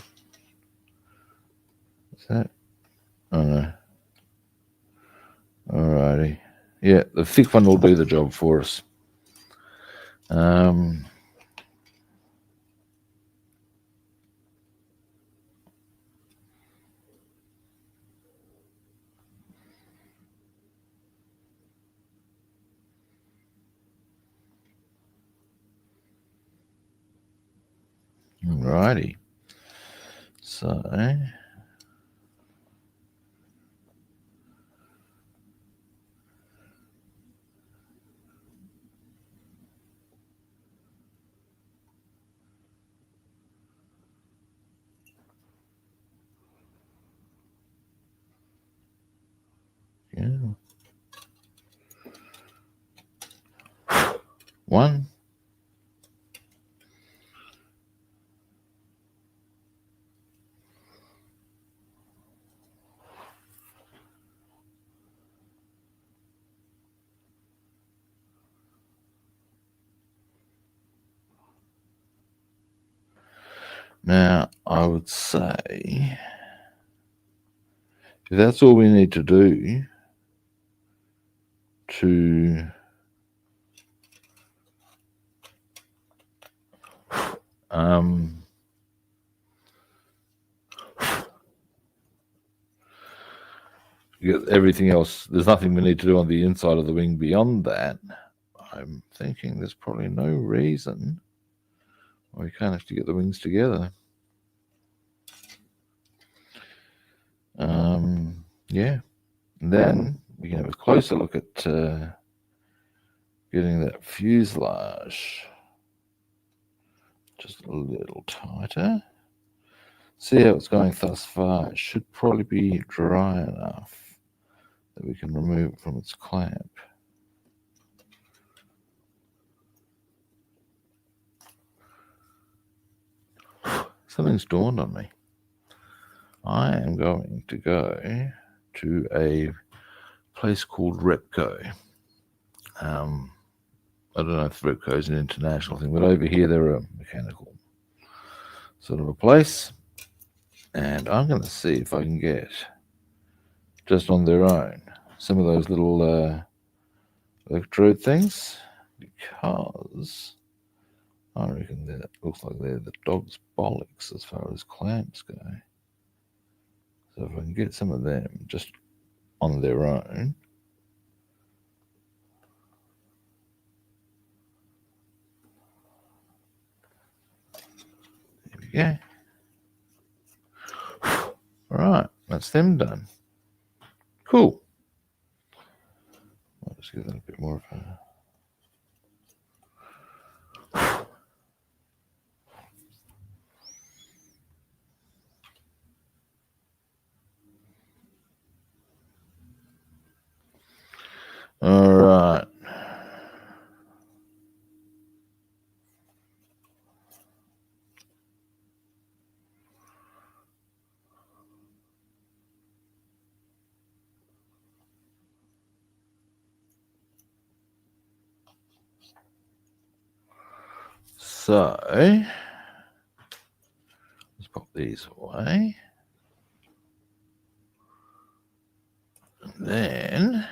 Is that? Oh no. Alrighty. Yeah, the thick one will do the job for us. Alrighty. So yeah. One. Now, I would say if that's all we need to do to get everything else, there's nothing we need to do on the inside of the wing beyond that. I'm thinking there's probably no reason why we can't actually get the wings together. Yeah, and then we can have a closer look at getting that fuselage just a little tighter. See how it's going thus far. It should probably be dry enough that we can remove it from its clamp. Something's dawned on me. I am going to go to a place called Repco. I don't know if Repco is an international thing, but over here they're a mechanical sort of a place. And I'm going to see if I can get, just on their own, some of those little electrode things, because I reckon that looks like they're the dog's bollocks as far as clamps go. So if I can get some of them just on their own. There we go. All right, that's them done. Cool. I'll just give that a bit more of a... All right. So, let's pop these away. And then,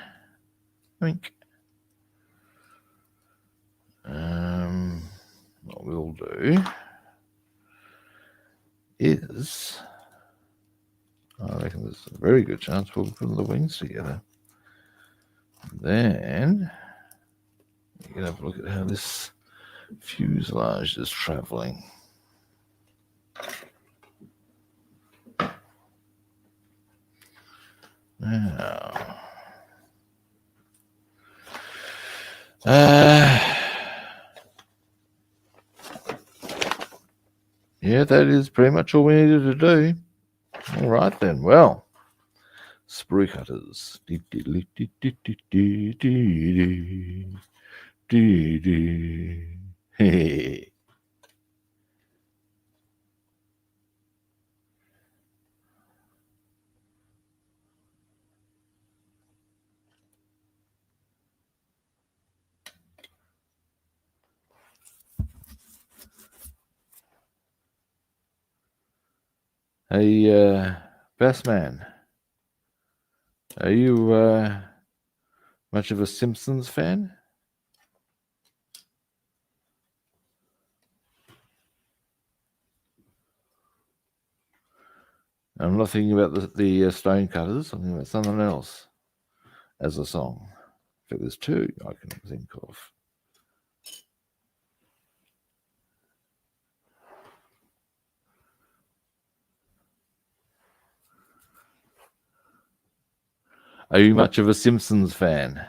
wink. What we'll do is, I reckon there's a very good chance we'll put the wings together. Then, you can have a look at how this fuselage is traveling. Now, yeah, that is pretty much all we needed to do. All right then, well, sprue cutters. Hey, Bassman, are you much of a Simpsons fan? I'm not thinking about the stone cutters. I'm thinking about something else as a song. In fact, there's two I can think of. Are you much of a Simpsons fan?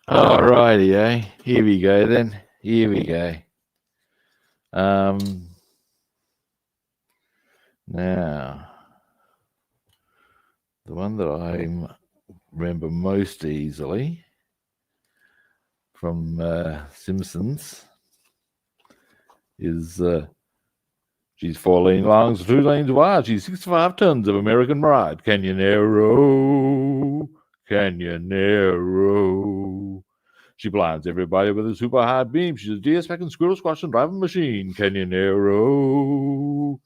All righty, eh? Here we go then. Here we go. Now, the one that I'm remember most easily from Simpsons is she's 4 lanes long, 2 lanes wide. She's 65 tons of American ride. Canyonero, Canyonero. She blinds everybody with a super high beam. She's a deer specking, squirrel squashing, driving machine. Canyonero,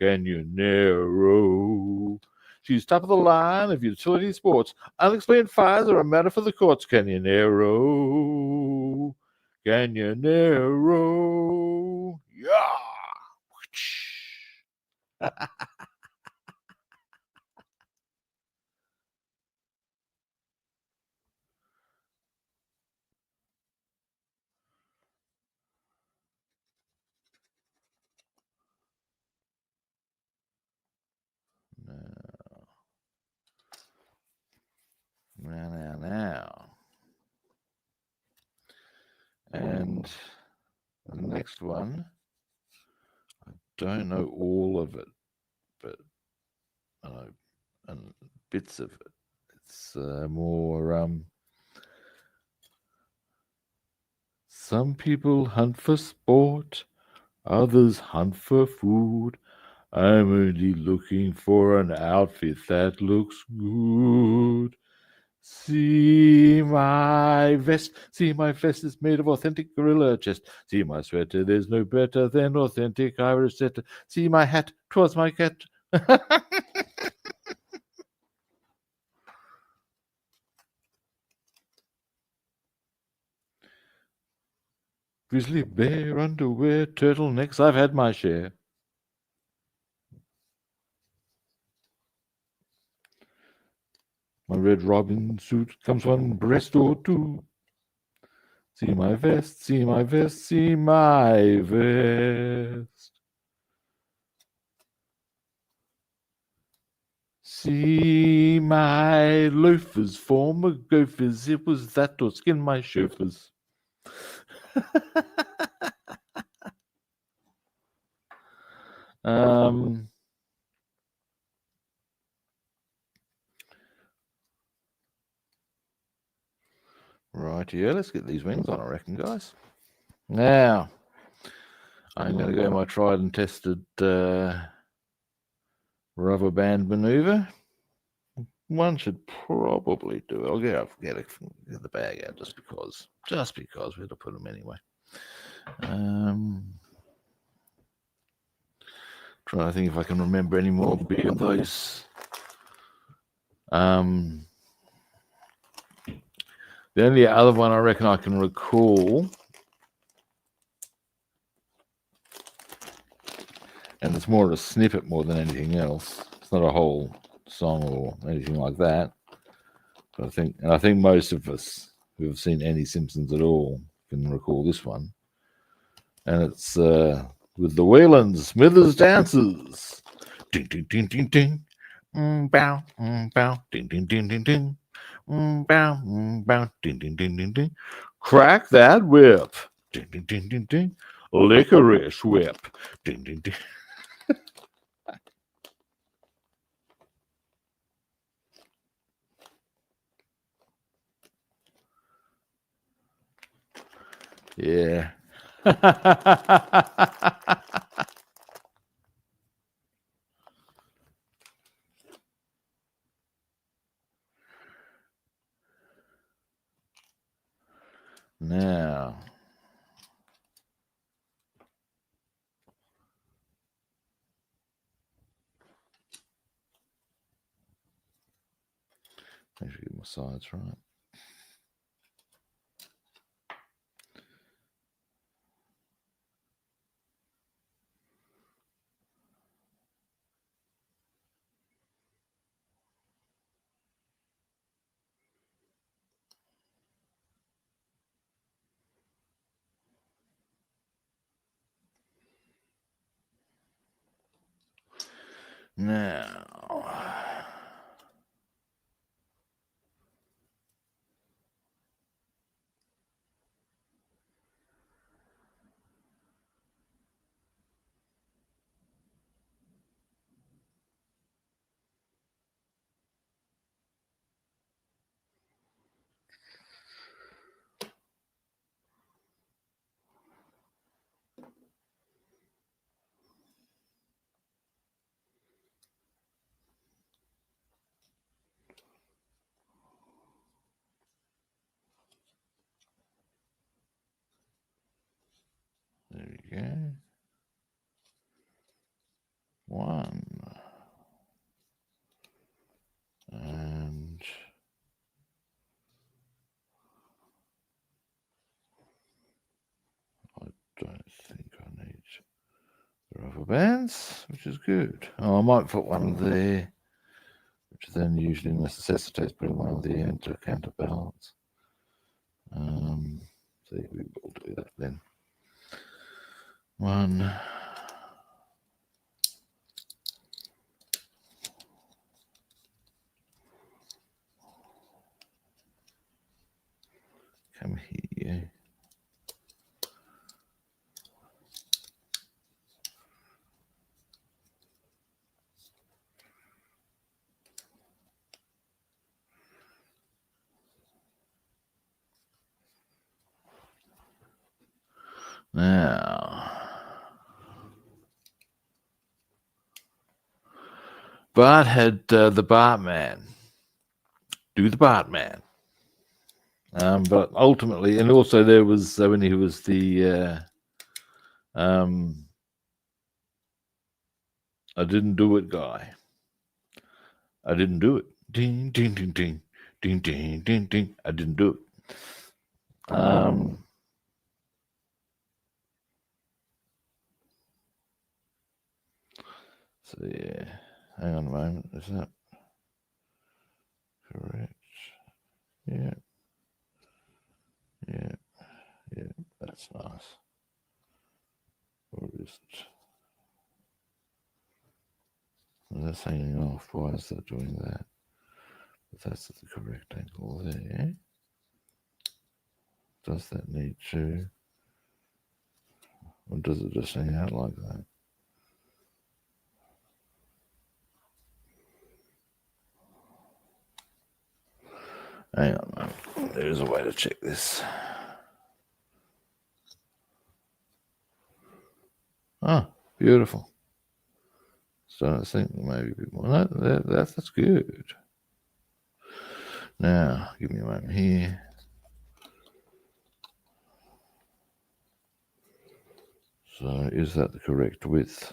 Canyonero. She's top of the line of utility sports. Unexplained fires are a matter for the courts. Canyonero, Canyonero. Yeah. Now. And the next one, I don't know all of it, but I know and bits of it. It's more. Some people hunt for sport, others hunt for food. I'm only looking for an outfit that looks good. See my vest is made of authentic gorilla chest. See my sweater, there's no better than authentic Irish setter. See my hat, 'twas my cat. Grizzly bear underwear, turtlenecks, I've had my share. My Red Robin suit comes one breast or two. See my vest, see my vest, see my vest. See my loafers, former gophers, it was that or skin my chauffeurs. Right, yeah, let's get these wings on, I reckon, guys. Now, I'm going to go my tried and tested rubber band maneuver. One should probably do it. I'll get the bag out just because we have to put them anyway. Trying to think if I can remember any more of those. The only other one I reckon I can recall, and it's more of a snippet more than anything else. It's not a whole song or anything like that. But I think most of us who have seen any Simpsons at all can recall this one. And it's with the Wayland Smithers Dancers. Ding, ding, ding, ding, ding. Bow, bow, ding, ding, ding, ding, ding. Bow, bow, ding, ding, ding, ding, ding. Crack that whip. Ding, ding, ding, ding, ding. Licorice whip. Ding, ding, ding. Yeah. Now, make sure I get my sides right. Now, go. 1. And I don't think I need the rubber bands, which is good. Oh, I might put one there, which then usually necessitates putting one there to counterbalance. So we will do that then. 1. Come here. Now, Bart had the Bartman do the Bartman. But ultimately, and also there was when he was the I didn't do it guy. I didn't do it. Ding, ding, ding, ding, ding, ding, ding, ding. I didn't do it. So yeah, hang on a moment. Is that correct? Yeah. Yeah. Yeah. That's nice. Or is it? That's hanging off. Why is that doing that? But that's at the correct angle there. Does that need to? Or does it just hang out like that? Hang on a moment. There's a way to check this. Oh, beautiful. So I think maybe a bit more. No, that's good. Now, give me a moment here. So is that the correct width?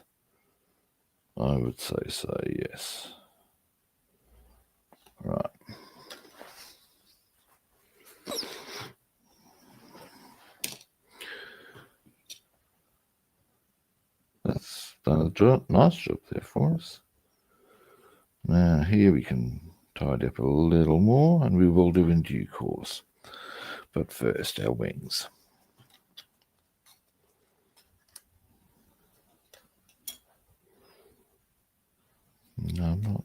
I would say so, yes. Right. That's done a job, nice job there for us. Now here we can tidy up a little more, and we will do in due course. But first, our wings. No, I'm not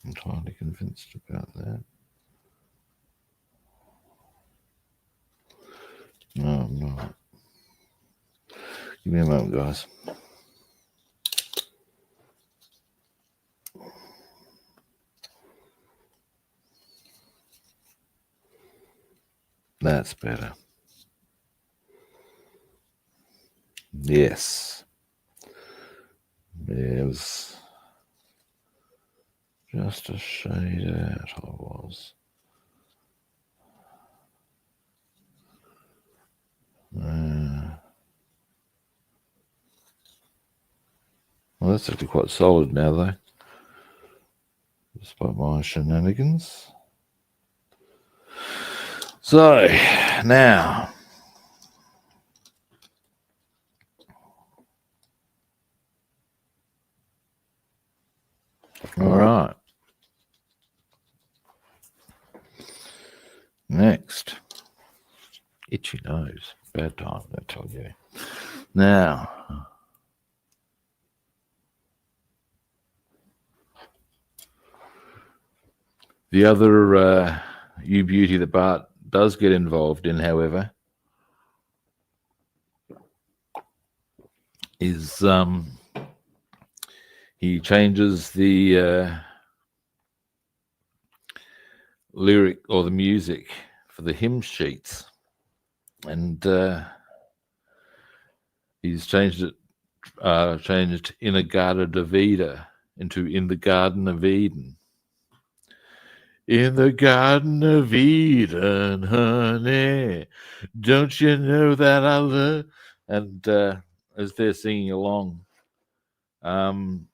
entirely convinced about that. No, I'm not. Give me a moment, guys. That's better. Yes. It was just a shade out, I was. Well, that's actually quite solid now, though, despite my shenanigans. So, now, all right. Next, itchy nose. Bad time, I tell you. Now, the other U-beauty that Bart does get involved in, however, is he changes the lyric or the music for the hymn sheets, and he's changed In a Garden of Eden into In the Garden of Eden. In the Garden of Eden, honey, don't you know that I love? And as they're singing along, Homer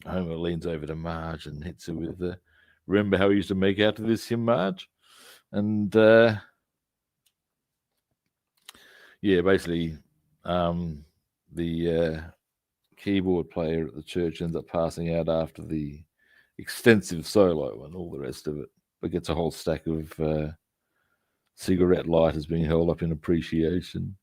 leans over to Marge and hits her with the, remember how we used to make out to this, him, Marge? And yeah, basically, the keyboard player at the church ends up passing out after the extensive solo and all the rest of it, but gets a whole stack of cigarette lighters being held up in appreciation.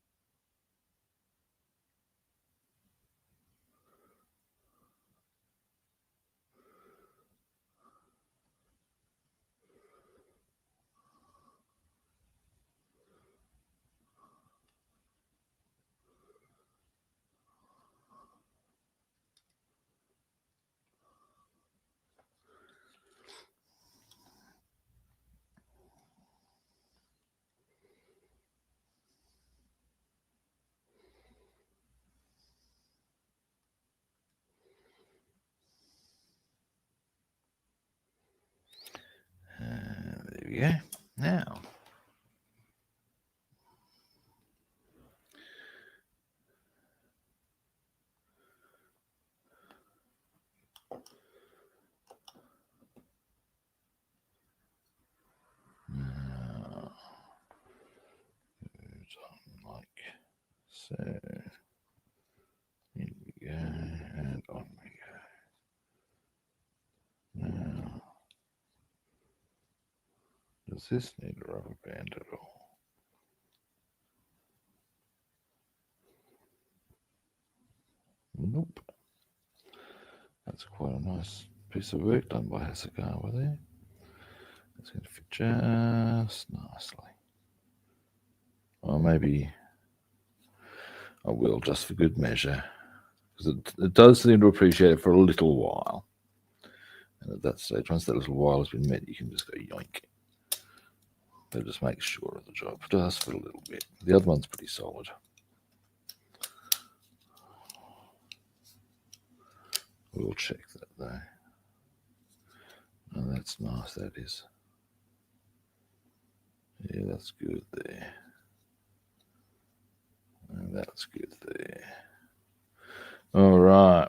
There we go. Now, like so. Here we go, and on we go. Now, does this need a rubber band at all? Nope. That's quite a nice piece of work done by Hasegawa there. It's going to fit just nicely. Or maybe I will, just for good measure, because it does seem to appreciate it for a little while. And at that stage, once that little while has been met, you can just go yoink. That just makes sure of the job, just for a little bit. The other one's pretty solid. We'll check that though. Oh, that's nice, that is. Yeah, that's good there. And that's good there. All right.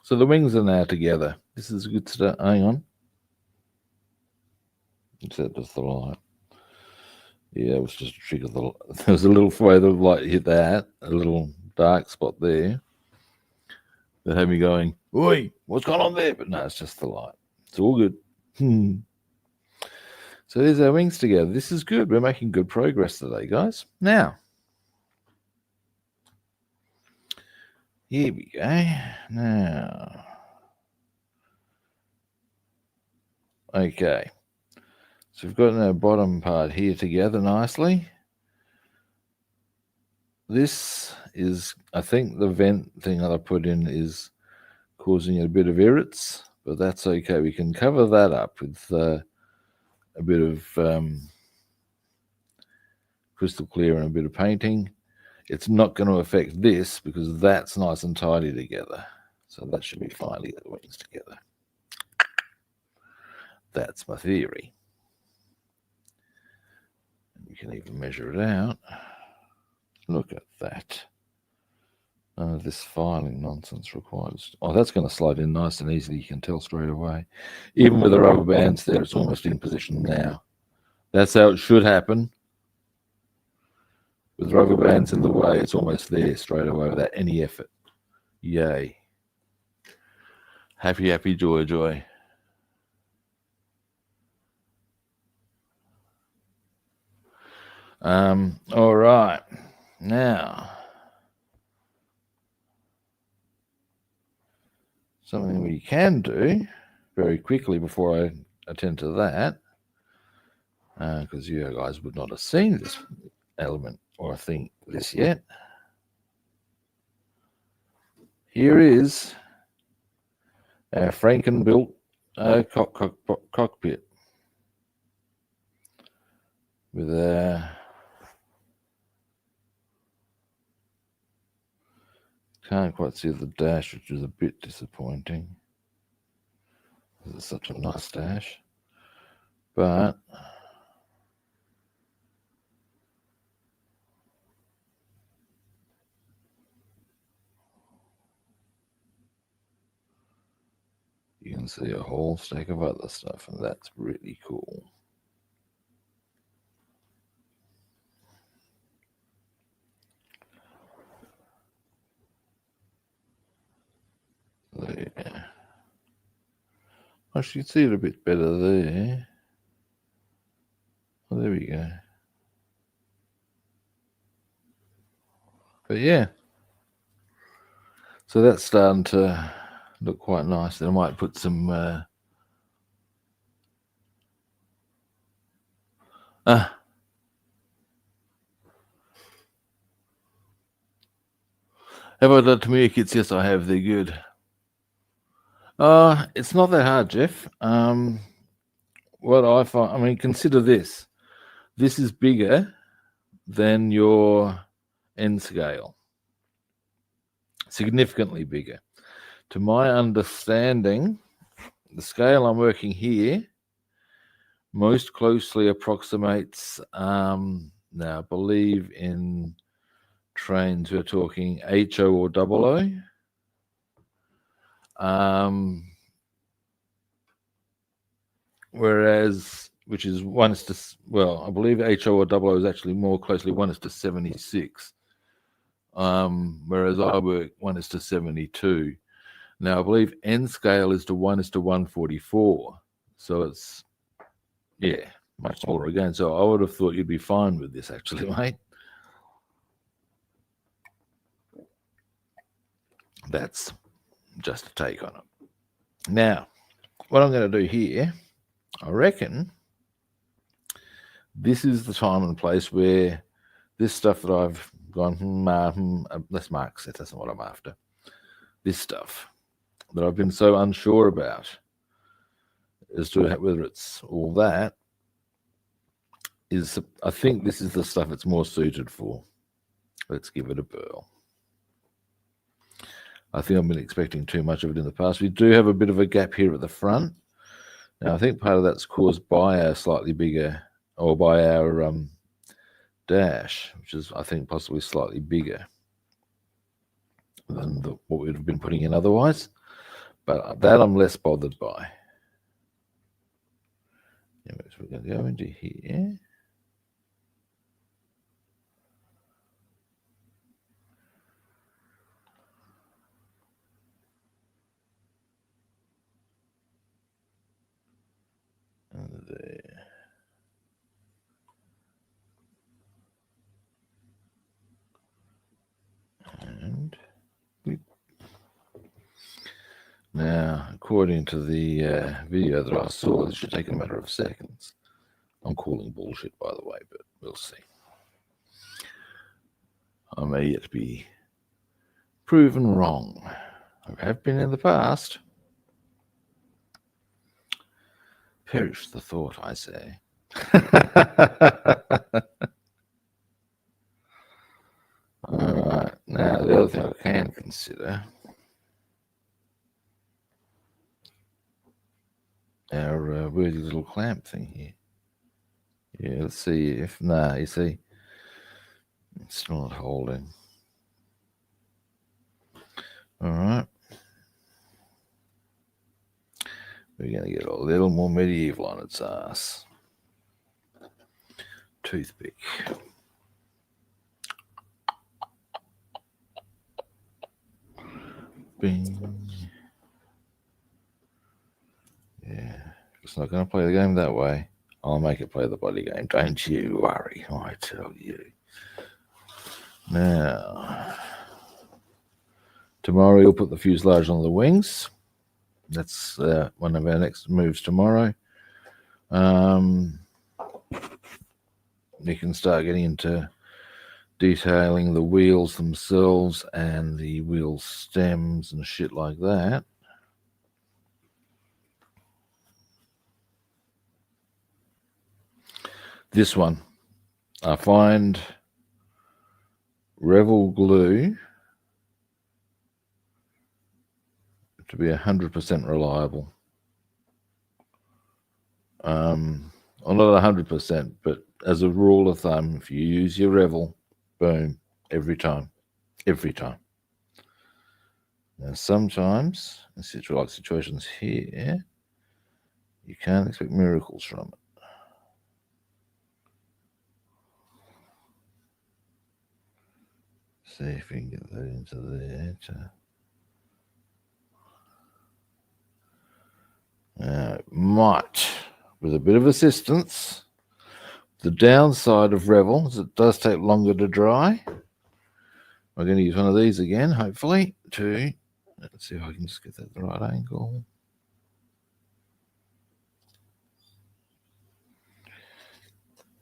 So the wings are now together. This is a good start. Hang on. Is that just the light? Yeah, it was just a trick of the. There was a little way the light hit that, a little dark spot there. That had me going, oi, what's going on there? But no, it's just the light. It's all good. So there's our wings together. This is good. We're making good progress today, guys. Now, here we go. Now, okay. So we've got our bottom part here together nicely. This is, I think the vent thing that I put in is causing a bit of irrits, but that's okay. We can cover that up with a bit of crystal clear and a bit of painting. It's not going to affect this because that's nice and tidy together. So that should be fine to get the wings together. That's my theory. You can even measure it out. Look at that. None of this filing nonsense required. Oh, that's going to slide in nice and easily. You can tell straight away. Even with the rubber bands there, it's almost in position now. That's how it should happen. With rubber bands in the way, it's almost there straight away without any effort. Yay. Happy, happy, joy, joy. All right. Now, something we can do very quickly before I attend to that, because you guys would not have seen this element or thing this yet. Here is our Franken-built cockpit with a can't quite see the dash, which is a bit disappointing. This is such a nice dash. But you can see a whole stack of other stuff, and that's really cool. There. I should see it a bit better there. Oh, there we go. But yeah, so that's starting to look quite nice. Then I might put some have I done Tamiya kits? Yes, I have. They're good. It's not that hard, Jeff. What I find, I mean, consider this. This is bigger than your end scale. Significantly bigger. To my understanding, the scale I'm working here most closely approximates, now I believe in trains we're talking HO or double O. Whereas, which is 1:, well, I believe HO or double O is actually more closely 1:76. Whereas I work 1:72. Now, I believe N scale is to 1:144. So it's, yeah, much smaller again. So I would have thought you'd be fine with this, actually, mate. That's just a take on it. Now, what I'm going to do here, I reckon this is the time and place where this stuff that I've gone, let's mark set, that's not what I'm after. This stuff that I've been so unsure about as to whether it's all that is, I think this is the stuff it's more suited for. Let's give it a whirl. I think I've been expecting too much of it in the past. We do have a bit of a gap here at the front. Now, I think part of that's caused by our slightly bigger, or by our dash, which is, I think, possibly slightly bigger than what we'd have been putting in otherwise. But that I'm less bothered by. Anyways, we're going to go into here. And there. And now, according to the video that I saw, this should take a matter of seconds. I'm calling bullshit, by the way, but we'll see. I may yet be proven wrong. I have been in the past. Perish the thought, I say. All right. Now, the other thing I can consider, our worthy little clamp thing here. Yeah, let's see if, you see, it's still not holding. All right. We're going to get a little more medieval on its ass. Toothpick. Bing. Yeah, it's not going to play the game that way. I'll make it play the bloody game. Don't you worry, I tell you. Now, tomorrow you'll put the fuselage on the wings. That's one of our next moves tomorrow. You can start getting into detailing the wheels themselves and the wheel stems and shit like that. This one, I find Revel glue to be 100% reliable. I'm not 100%, but as a rule of thumb, if you use your Revel, boom, every time. Every time. Now, sometimes, in situations here, you can't expect miracles from it. See if we can get that into there. Might, with a bit of assistance. The downside of Revel is it does take longer to dry. I'm going to use one of these again, hopefully, to, let's see if I can just get that at the right angle.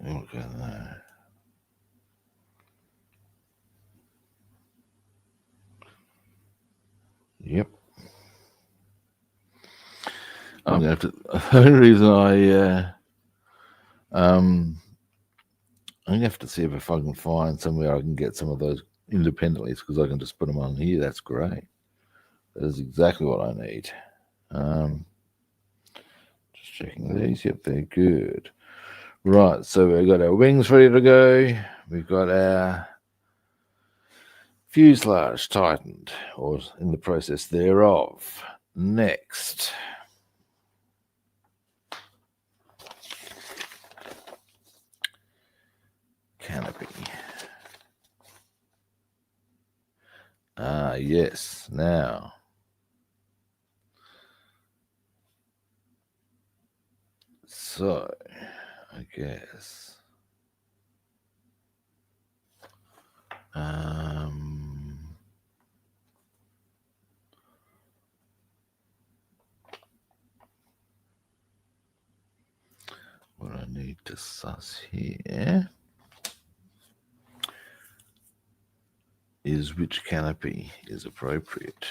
Look at that. Yep. I'm going to have to, the only reason I'm going to have to see if I can find somewhere I can get some of those independently, because I can just put them on here. That's great. That is exactly what I need. Just checking these. Yep, they're good. Right, so we've got our wings ready to go. We've got our fuselage tightened, or in the process thereof. Next, canopy. Ah, yes. Now, so I guess what I need to suss here is which canopy is appropriate.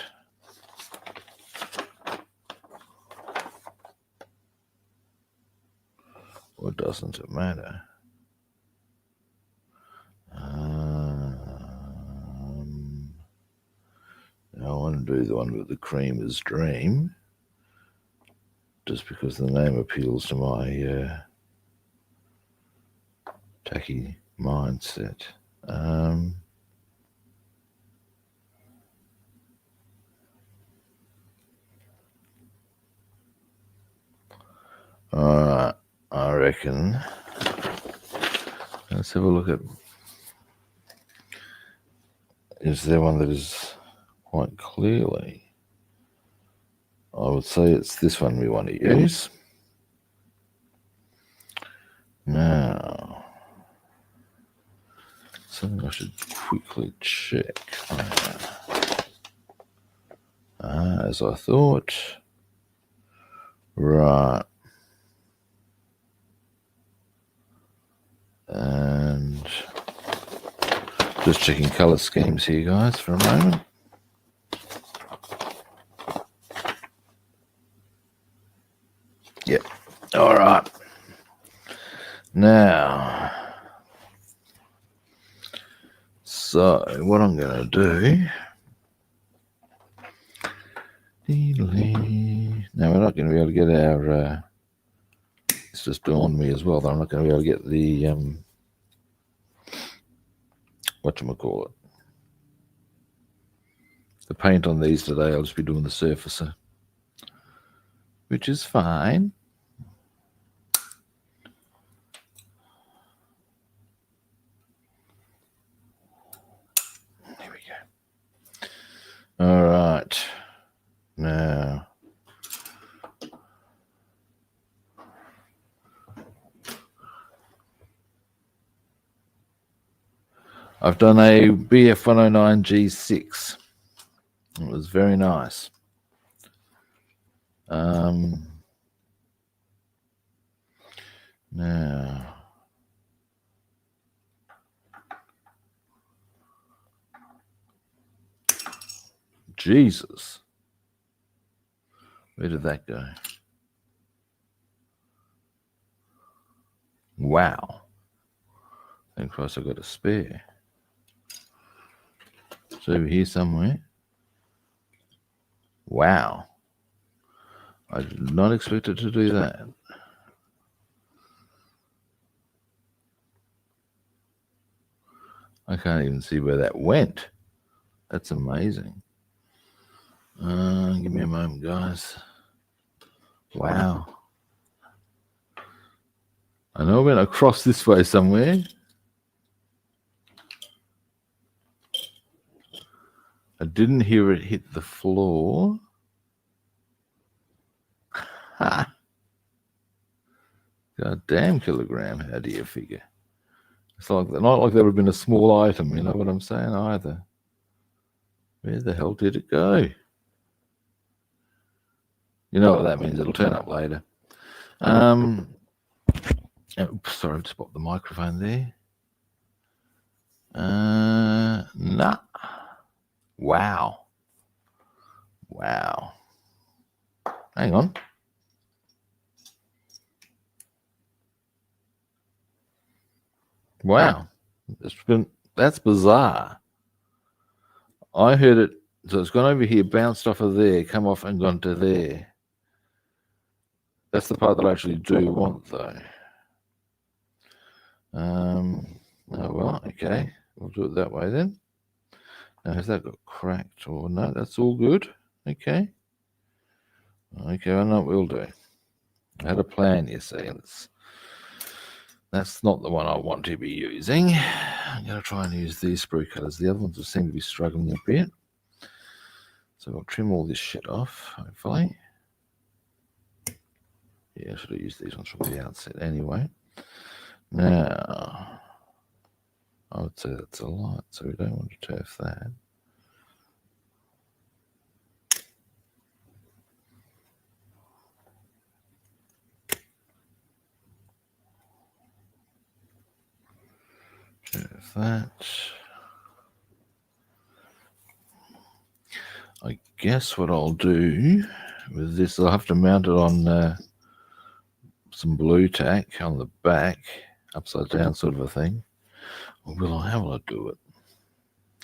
Or doesn't it matter? I want to do the one with the cream is dream, just because the name appeals to my tacky mindset. All right, I reckon. Let's have a look at. Is there one that is quite clearly? I would say it's this one we want to use. Now, something I should quickly check. As I thought. Right. And just checking color schemes here, guys, for a moment. Yep. All right. Now, so what I'm going to do. Now, we're not going to be able to get our. It's just dawned on me as well that I'm not going to be able to get the. Whatchamacallit. The paint on these today. I'll just be doing the surfacer, which is fine. There we go. All right. Now, I've done a BF109 G6. It was very nice. Now, Jesus, where did that go? Wow. Thank Christ I got a spare. It's over here somewhere. Wow. I did not expect it to do that. I can't even see where that went. That's amazing. Give me a moment, guys. Wow. I know I went across this way somewhere. I didn't hear it hit the floor. Ha! God damn kilogram, how do you figure? It's like not like there would have been a small item, you know what I'm saying, either. Where the hell did it go? You know what that means, it'll turn up later. Oops, sorry, I've just popped the microphone there. Nah. Wow. Wow. Hang on. Wow. That's bizarre. I heard it, so it's gone over here, bounced off of there, come off and gone to there. That's the part that I actually do want, though. Oh, well, okay. We'll do it that way then. Now, has that got cracked or no? That's all good. Okay. Okay, I know what we'll do. I had a plan, you see. That's not the one I want to be using. I'm going to try and use these sprue cutters. The other ones seem to be struggling a bit. So I'll trim all this shit off, hopefully. Yeah, I should have used these ones from the outset anyway. Now, I would say that's a lot, so we don't want to turf that. Turf that. I guess what I'll do with this, I'll have to mount it on some blue tack on the back, upside down sort of a thing. Or how will I do it?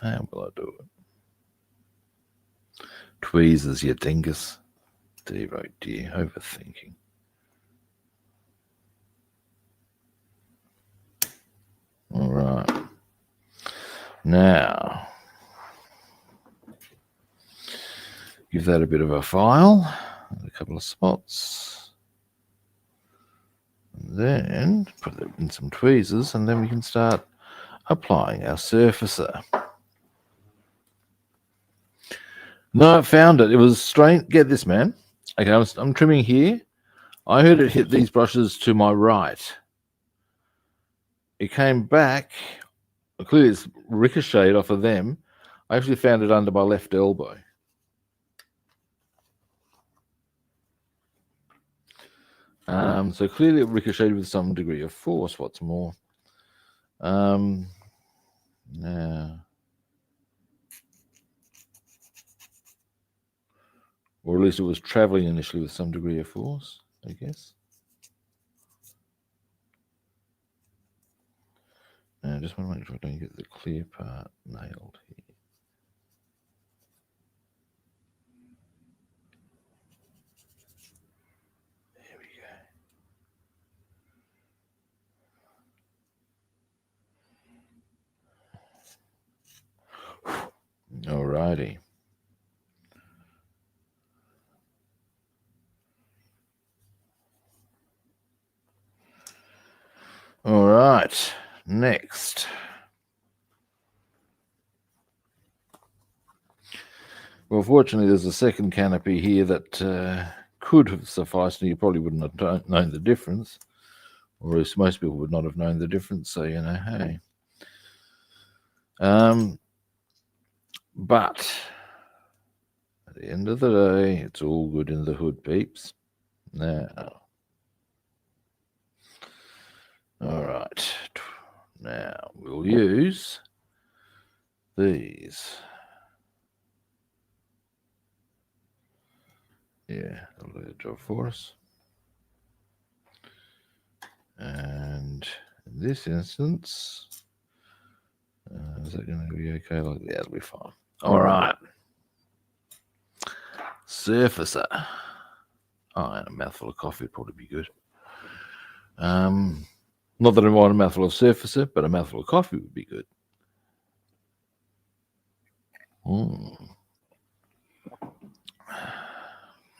How will I do it? Tweezers, you dingus. Dear, oh dear, overthinking. All right. Now, give that a bit of a file, a couple of spots. And then put it in some tweezers, and then we can start applying our surfacer. No, I found it. It was strange. Get this, man. Okay, I'm trimming here. I heard it hit these brushes to my right. It came back. Clearly, it's ricocheted off of them. I actually found it under my left elbow. So clearly, it ricocheted with some degree of force. What's more, now, or at least it was traveling initially with some degree of force, I guess. Now, I just want to make sure I don't get the clear part nailed here. Alrighty. All right. Next. Well, fortunately, there's a second canopy here that could have sufficed, and you probably wouldn't have known the difference, or at least most people would not have known the difference. So, you know, hey. But at the end of the day, it's all good in the hood, peeps. Now, all right. Now we'll use these. Yeah, that'll do the job for us. And in this instance, is that going to be okay? Like that? That'll be fine. All right. Surfacer. Oh, and a mouthful of coffee would probably be good. Not that I want a mouthful of surfacer, but a mouthful of coffee would be good.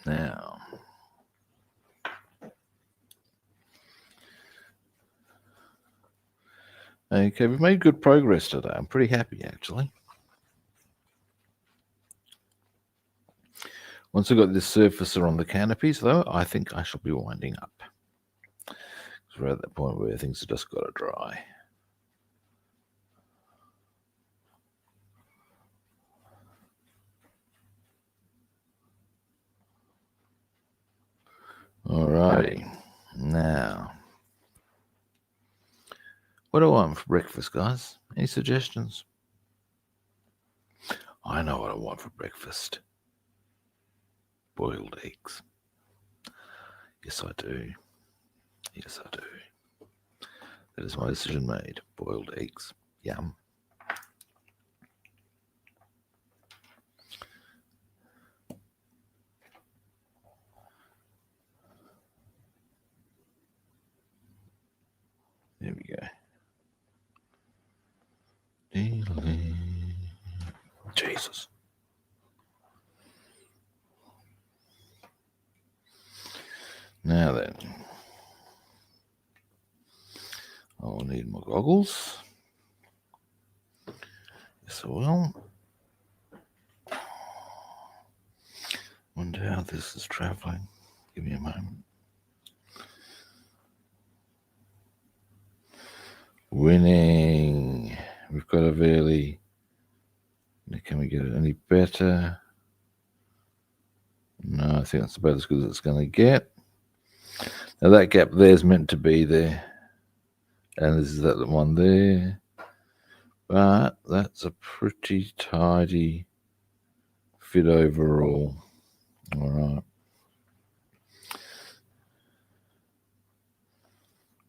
Now, okay, we've made good progress today. I'm pretty happy, actually. Once I've got this surfacer on the canopies, though, I think I shall be winding up. Because we're at that point where things have just got to dry. Alrighty. Now, what do I want for breakfast, guys? Any suggestions? I know what I want for breakfast. Boiled eggs. Yes, I do. Yes, I do. That is my decision made. Boiled eggs. Yum. There we go. Jesus. Now then, I'll need my goggles. Yes, I will. Wonder how this is traveling. Give me a moment. Winning. We've got a really. Can we get it any better? No, I think that's about as good as it's going to get. Now that gap there is meant to be there. And this is that one there. But that's a pretty tidy fit overall. All right.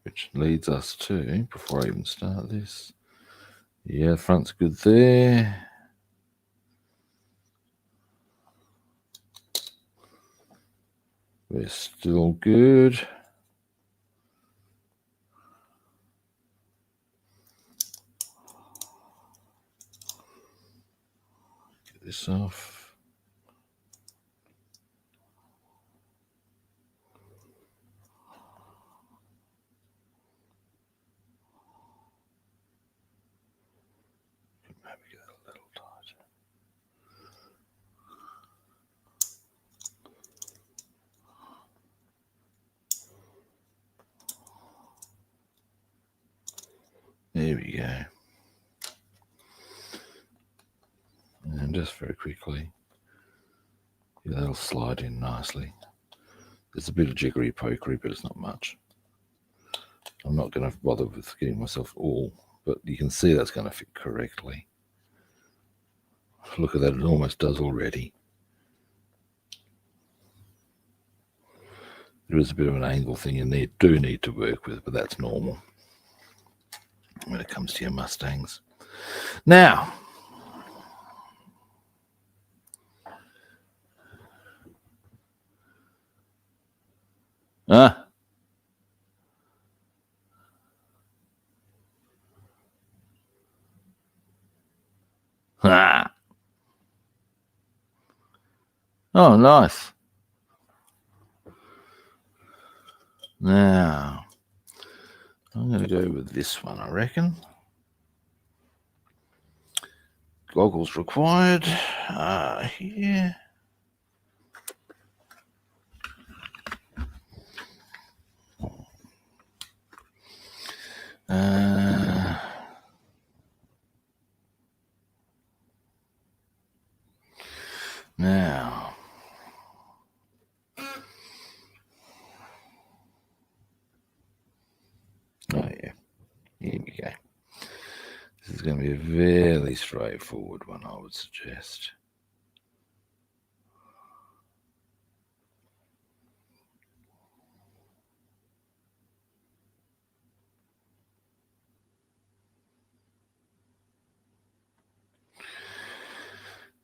Which leads us to, before I even start this, yeah, front's good there. We're still good. Get this off. Maybe get a little tighter. There we go. And just very quickly, yeah, that'll slide in nicely. There's a bit of jiggery pokery, but it's not much. I'm not going to bother with getting myself all, but you can see that's going to fit correctly. Look at that, it almost does already. There is a bit of an angle thing you do need to work with, but that's normal when it comes to your Mustangs. Now, oh, nice. Now, I'm going to go with this one, I reckon. Goggles required. Here. Now, oh yeah, here we go. This is going to be a very straightforward one, I would suggest.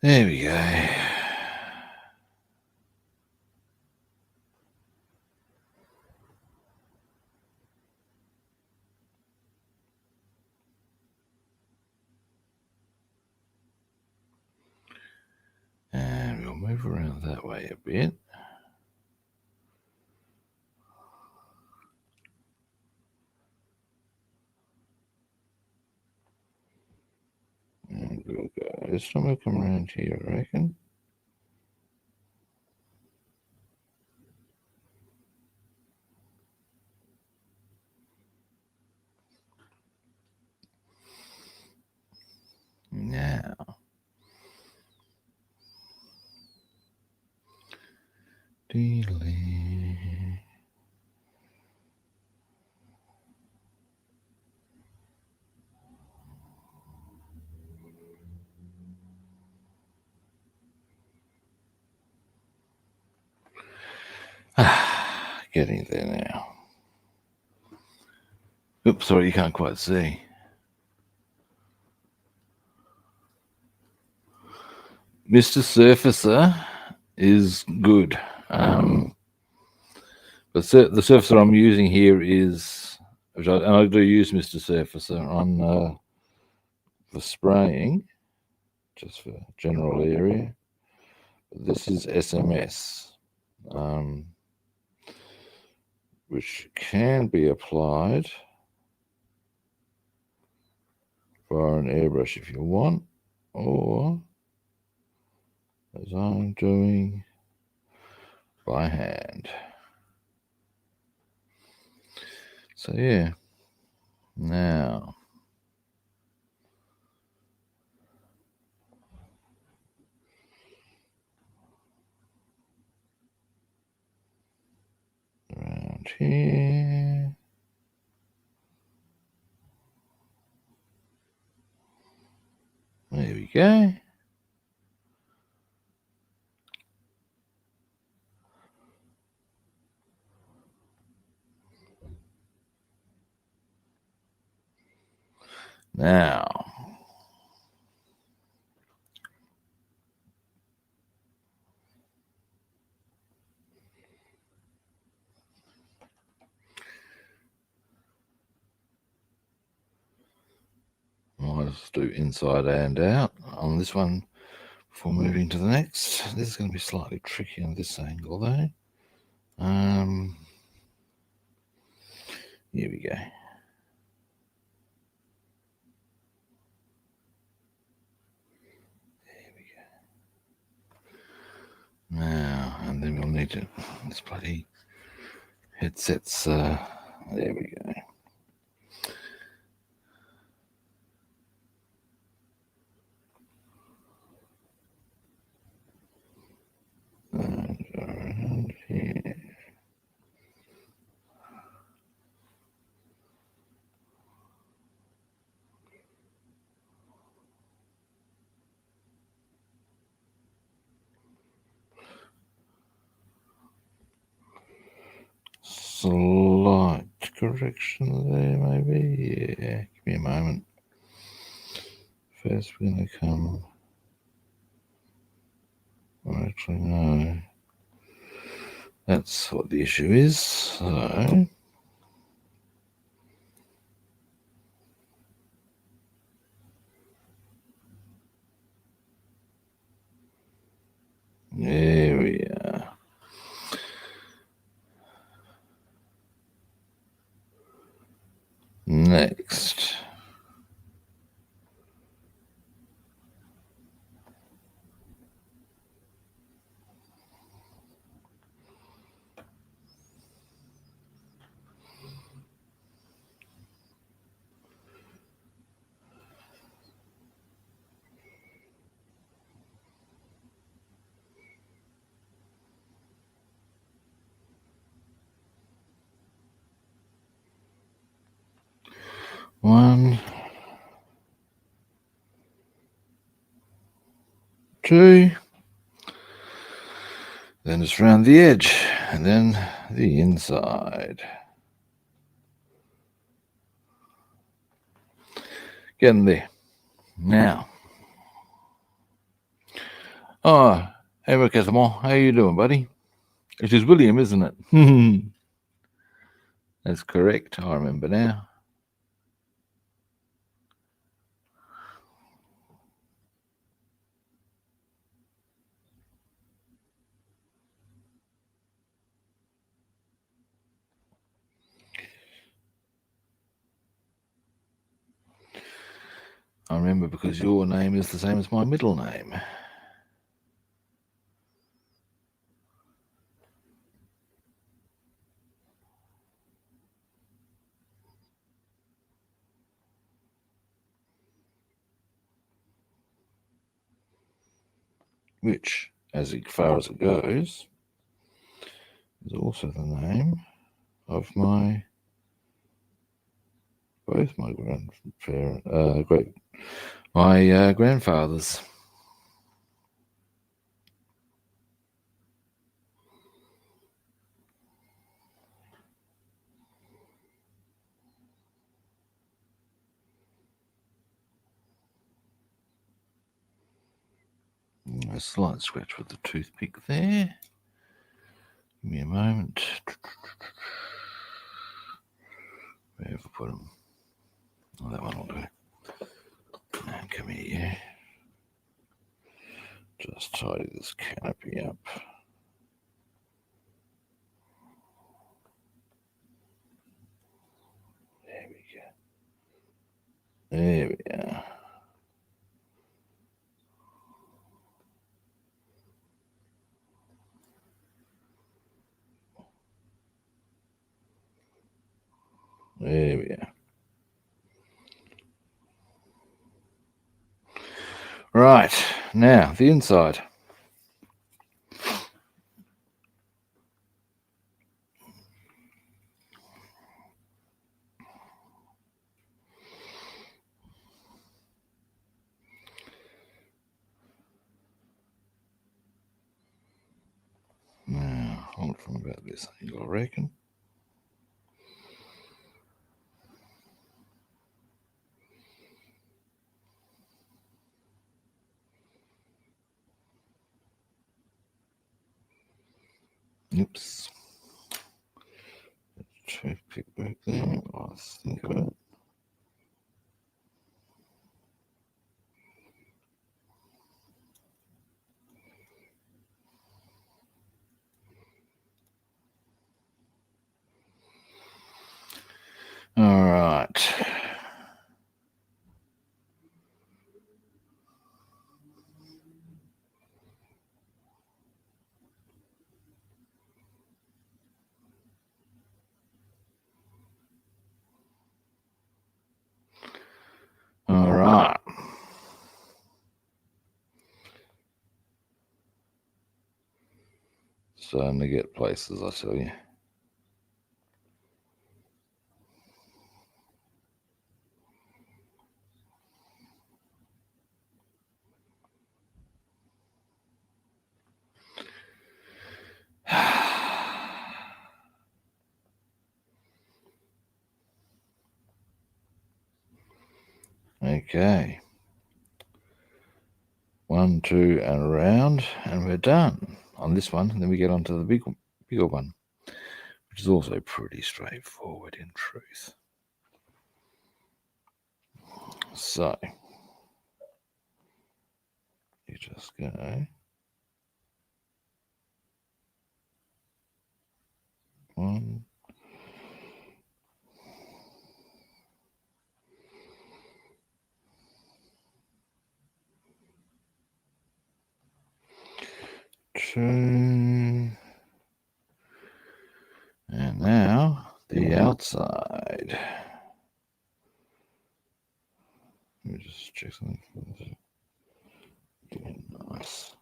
There we go. move around that way a bit. And we'll go this time. We'll come around here, I reckon. Now, delete. Getting there now. Oops, sorry, you can't quite see. Mr. Surfacer is good. But the surfacer I'm using here is, and I do use Mr. Surfacer on for spraying, just for general area. But this is SMS, which can be applied via an airbrush if you want, or as I'm doing, by hand. So yeah, now around here. There we go. Now, I'll just do inside and out on this one before moving to the next. This is going to be slightly tricky on this angle though. Here we go. Now, and then we'll need to, this bloody headset's, there we go. And around here. Slight correction there, maybe. Yeah, give me a moment. First, we're going to come. Well, actually, no. That's what the issue is. So, there we are. Next. One, two, then just round the edge, and then the inside. Getting there. Now. Oh, hey, Rickathamo, how you doing, buddy? It is William, isn't it? That's correct. I remember now. I remember because your name is the same as my middle name. Which, as far as it goes, is also the name of both my grandfathers. A slight scratch with the toothpick there. Give me a moment. Where have I put them? Oh, that one will do. And come here. Just tidy this canopy up. There we go. There we are. There we are. Right, now the inside. Now, hold from about this, I reckon. Oops. Toothpick back there. I think of it. All right. All right. Starting to get places, I tell you. Okay. 1, 2, and around, and we're done on this one. And then we get on to the bigger one, which is also pretty straightforward in truth. So you just go 1, 2, and now the outside. Let me just check something. Nice.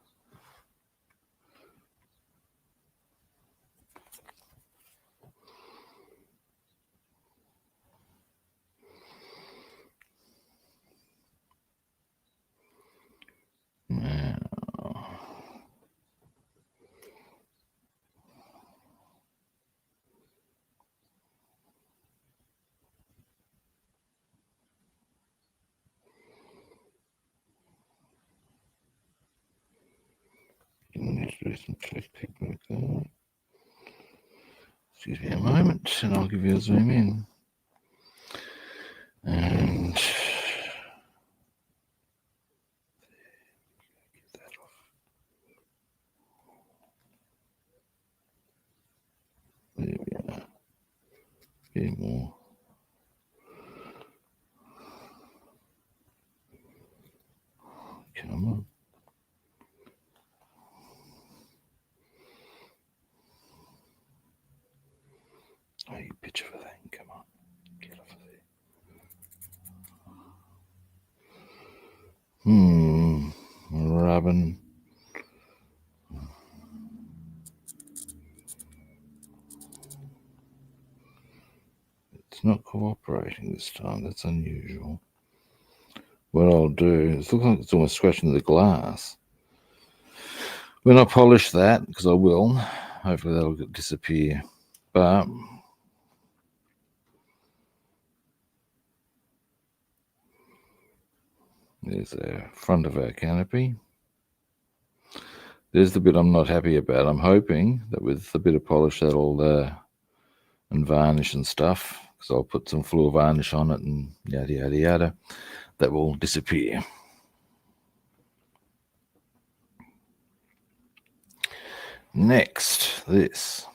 Now, you need to do some toothpick work there. Excuse me a moment, and I'll give you a zoom in. And get that off. There we are. Getting more. Come on. Oh, you pitch of a thing. Come on. Get off of there. Rubbing. It's not cooperating this time. That's unusual. What I'll do, it looks like it's almost scratching the glass. When I polish that, because I will, hopefully that'll disappear. But there's the front of our canopy. There's the bit I'm not happy about. I'm hoping that with a bit of polish that'll and varnish and stuff, because I'll put some floor varnish on it and yada yada yada, that will disappear. Next, this.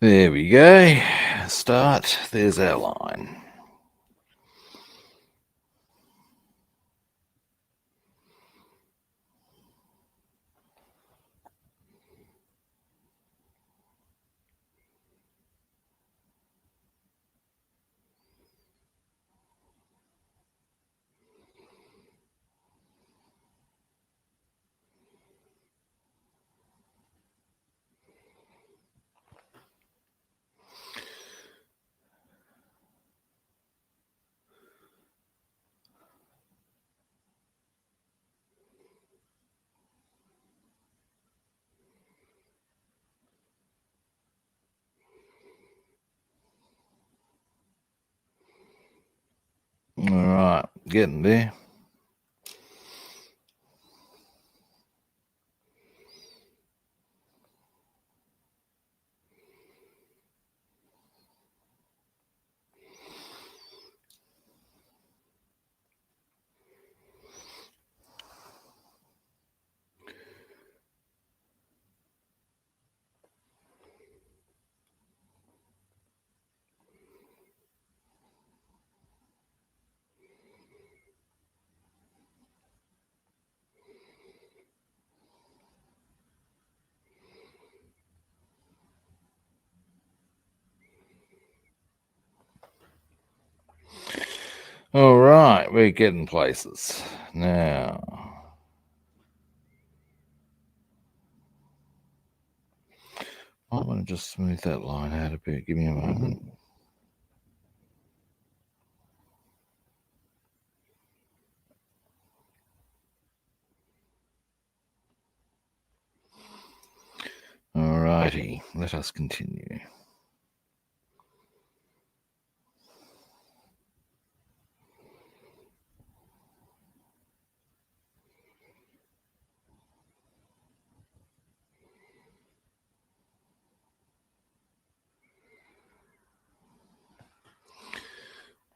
There we go. Start. There's our line. All right, getting there. All right, we're getting places. Now, I want to just smooth that line out a bit. Give me a moment. All righty, let us continue.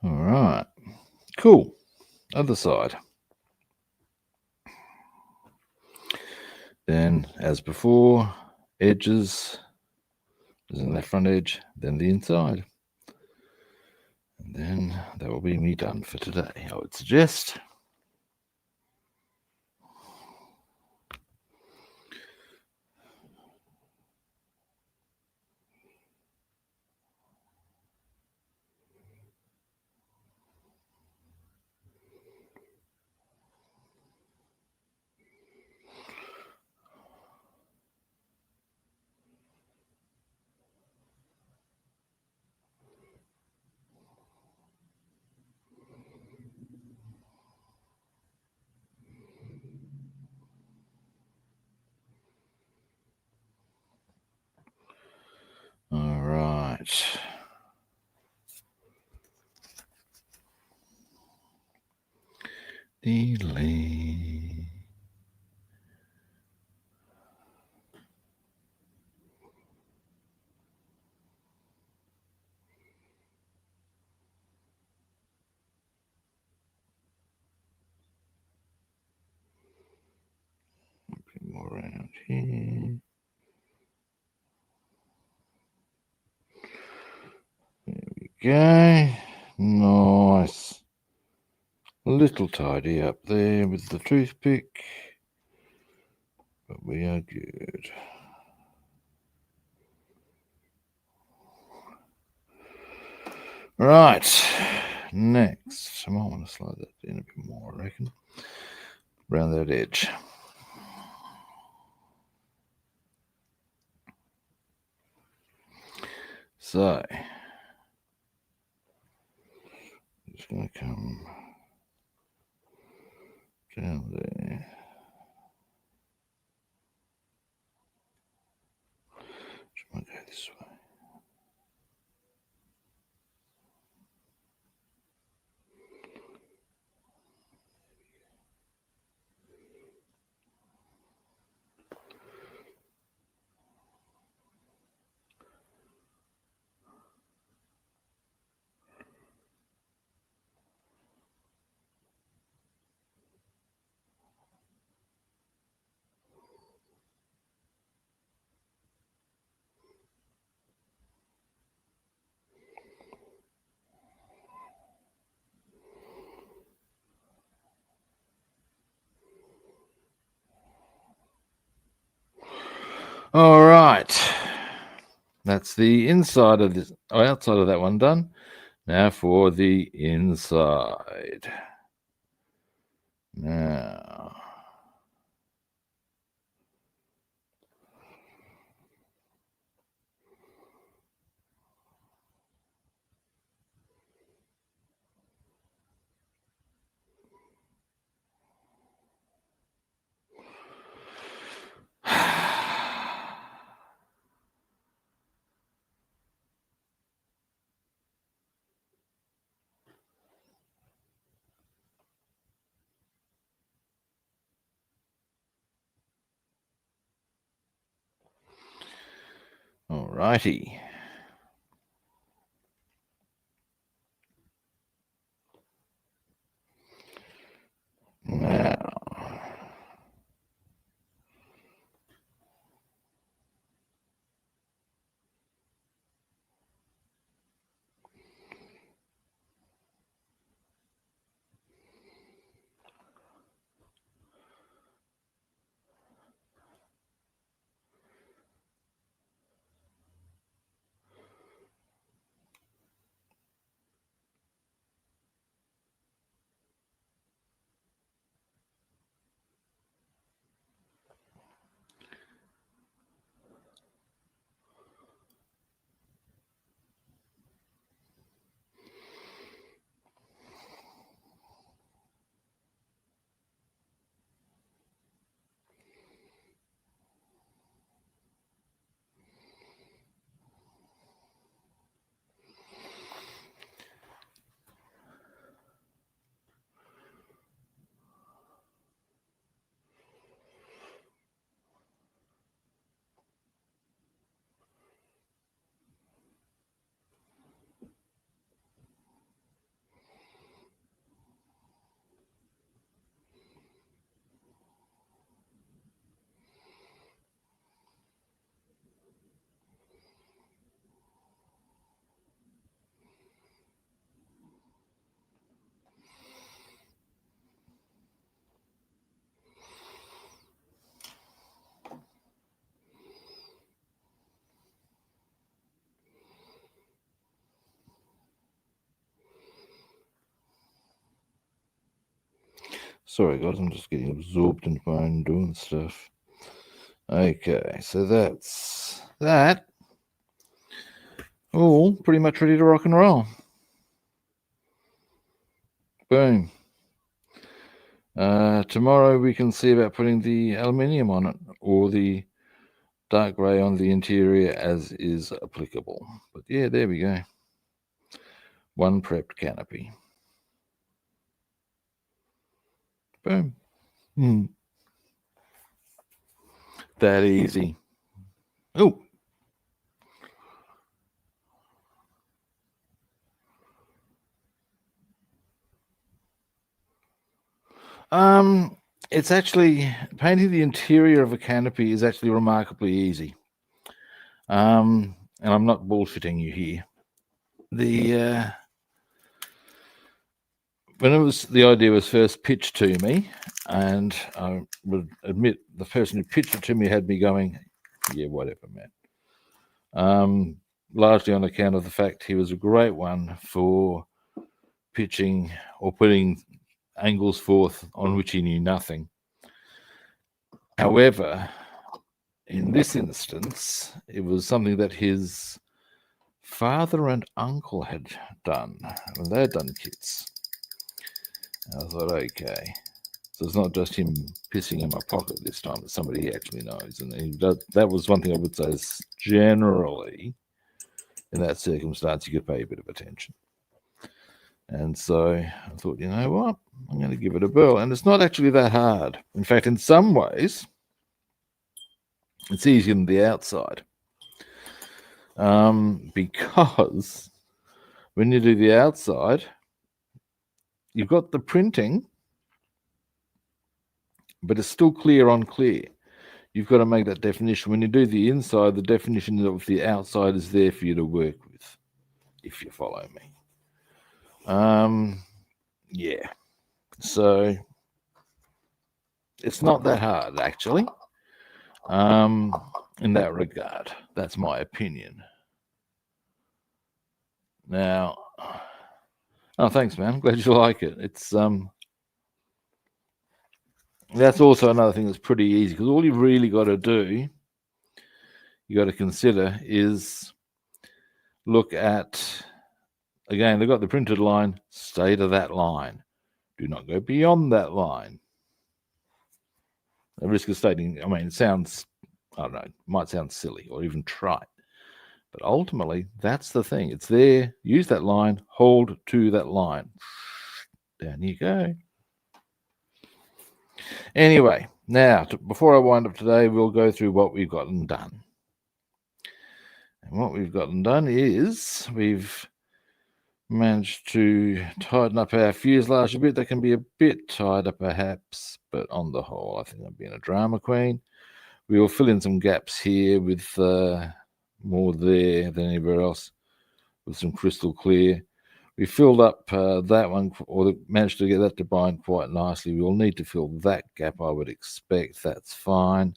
All right, cool. Other side. Then, as before, edges, isn't that front edge, then the inside. And then that will be me done for today, I would suggest. right. Delay. More around here. There we go. Nice. A little tidy up there with the toothpick, but we are good. Right. Next, I might want to slide that in a bit more, I reckon. Around that edge. So, just going to come down there. Just might go this way. All right. That's the inside of this, outside of that one done. Now for the inside. Now. All righty. Now. Sorry, guys, I'm just getting absorbed into my own doing stuff. Okay, so that's that. All pretty much ready to rock and roll. Boom. Tomorrow we can see about putting the aluminium on it, or the dark grey on the interior as is applicable. But yeah, there we go. One prepped canopy. Boom. That easy. Oh. It's actually painting the interior of a canopy is actually remarkably easy. And I'm not bullshitting you here. When the idea was first pitched to me, and I would admit the person who pitched it to me had me going, yeah, whatever, man. Largely on account of the fact he was a great one for pitching or putting angles forth on which he knew nothing. However, in this instance, it was something that his father and uncle had done when they had done kits. I thought, okay, so it's not just him pissing in my pocket this time, it's somebody he actually knows. And that was one thing I would say is generally, in that circumstance, you could pay a bit of attention. And so I thought, you know what, I'm going to give it a whirl. And it's not actually that hard. In fact, in some ways, it's easier than the outside. Because when you do the outside, you've got the printing, but it's still clear on clear. You've got to make that definition. When you do the inside, the definition of the outside is there for you to work with, if you follow me. Yeah. So it's not that hard, actually, in that regard. That's my opinion. Now, oh, thanks, man. I'm glad you like it. It's that's also another thing that's pretty easy, because all you've really got to do, you got to consider, is look at, again, they've got the printed line, stay to that line. Do not go beyond that line. The risk of stating, I mean, it sounds, I don't know, it might sound silly or even trite, but ultimately, that's the thing. It's there, use that line, hold to that line. Down you go. Anyway, now, before I wind up today, we'll go through what we've gotten done. And what we've gotten done is we've managed to tighten up our fuselage a bit. That can be a bit tighter, perhaps, but on the whole, I think I'm being a drama queen. We will fill in some gaps here with more there than anywhere else with some crystal clear. We filled up that one, or managed to get that to bind quite nicely. We'll need to fill that gap, I would expect. That's fine.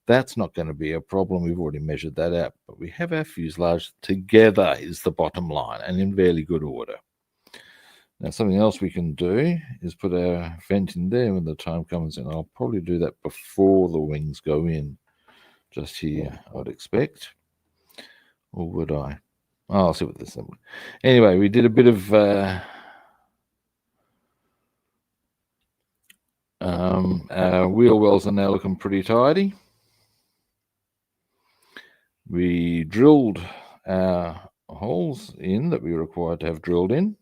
That's not going to be a problem. We've already measured that out. But we have our fuselage together is the bottom line, and in fairly good order. Now, something else we can do is put our vent in there when the time comes in. I'll probably do that before the wings go in. Just here, I would expect. Or would I? Oh, I'll see what this is. Anyway, we did a bit of our wheel wells are now looking pretty tidy. We drilled our holes in that we were required to have drilled in.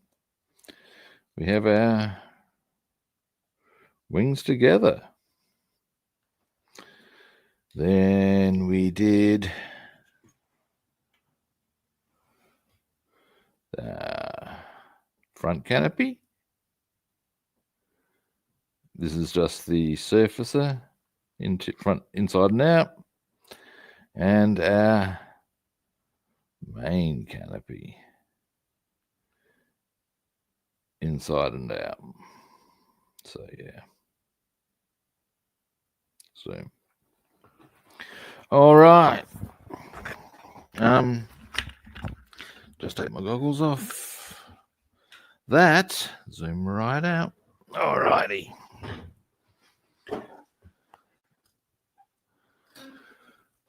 We have our wings together. Then we did the front canopy. This is just the surfacer into front, inside and out. And our main canopy, inside and out. So yeah. So all right. Just take my goggles off. That, zoom right out. All righty.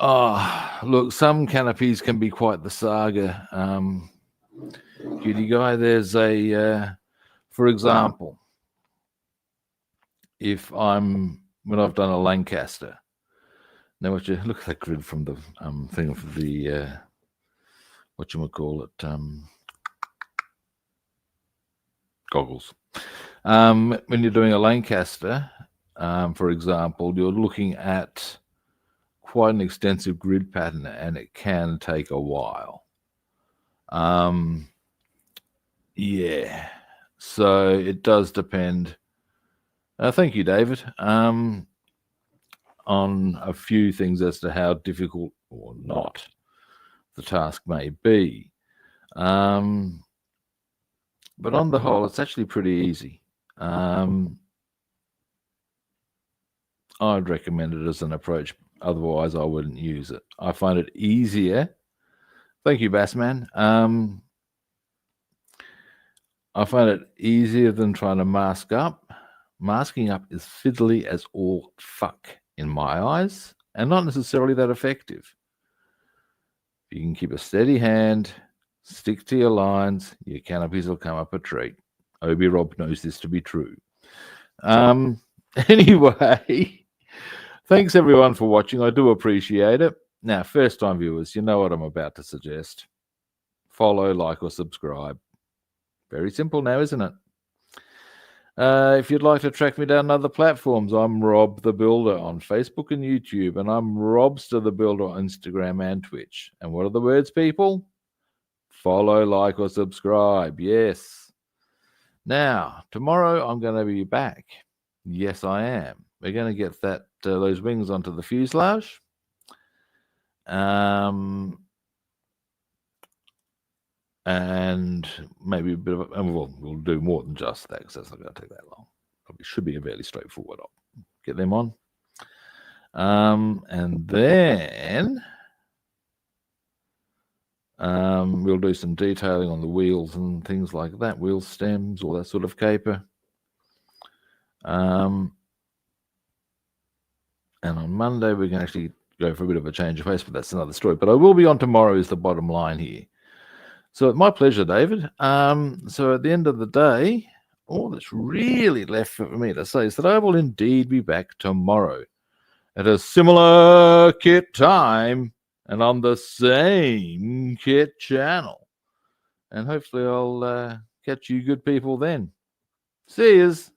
Oh, look, some canopies can be quite the saga. Cutie guy, there's a, for example, when I've done a Lancaster, Now, what you look at that grid from the thing of the goggles. When you're doing a Lancaster, for example, you're looking at quite an extensive grid pattern, and it can take a while. Yeah, so it does depend. Thank you, David. On a few things as to how difficult or not the task may be. But on the whole, it's actually pretty easy. I'd recommend it as an approach. Otherwise, I wouldn't use it. I find it easier. Thank you, Bassman. I find it easier than trying to mask up. Masking up is fiddly as all fuck in my eyes, and not necessarily that effective. If you can keep a steady hand, stick to your lines, your canopies will come up a tree. Obi Rob knows this to be true. Anyway, thanks everyone for watching. I do appreciate it. Now, first-time viewers, you know what I'm about to suggest. Follow, like, or subscribe. Very simple now, isn't it? If you'd like to track me down other platforms, I'm Rob the Builder on Facebook and YouTube, and I'm Robster the Builder on Instagram and Twitch. And what are the words, people? Follow, like, or subscribe. Yes. Now, tomorrow I'm going to be back. Yes, I am. We're going to get those wings onto the fuselage. And maybe a bit of we'll do more than just that, because that's not going to take that long. It should be a fairly straightforward. I'll get them on. And then we'll do some detailing on the wheels and things like that, wheel stems, all that sort of caper. And on Monday, we can actually go for a bit of a change of pace, but that's another story. But I will be on tomorrow is the bottom line here. So my pleasure, David. So at the end of the day, all that's really left for me to say is that I will indeed be back tomorrow at a similar kit time and on the same kit channel. And hopefully I'll catch you good people then. See yous.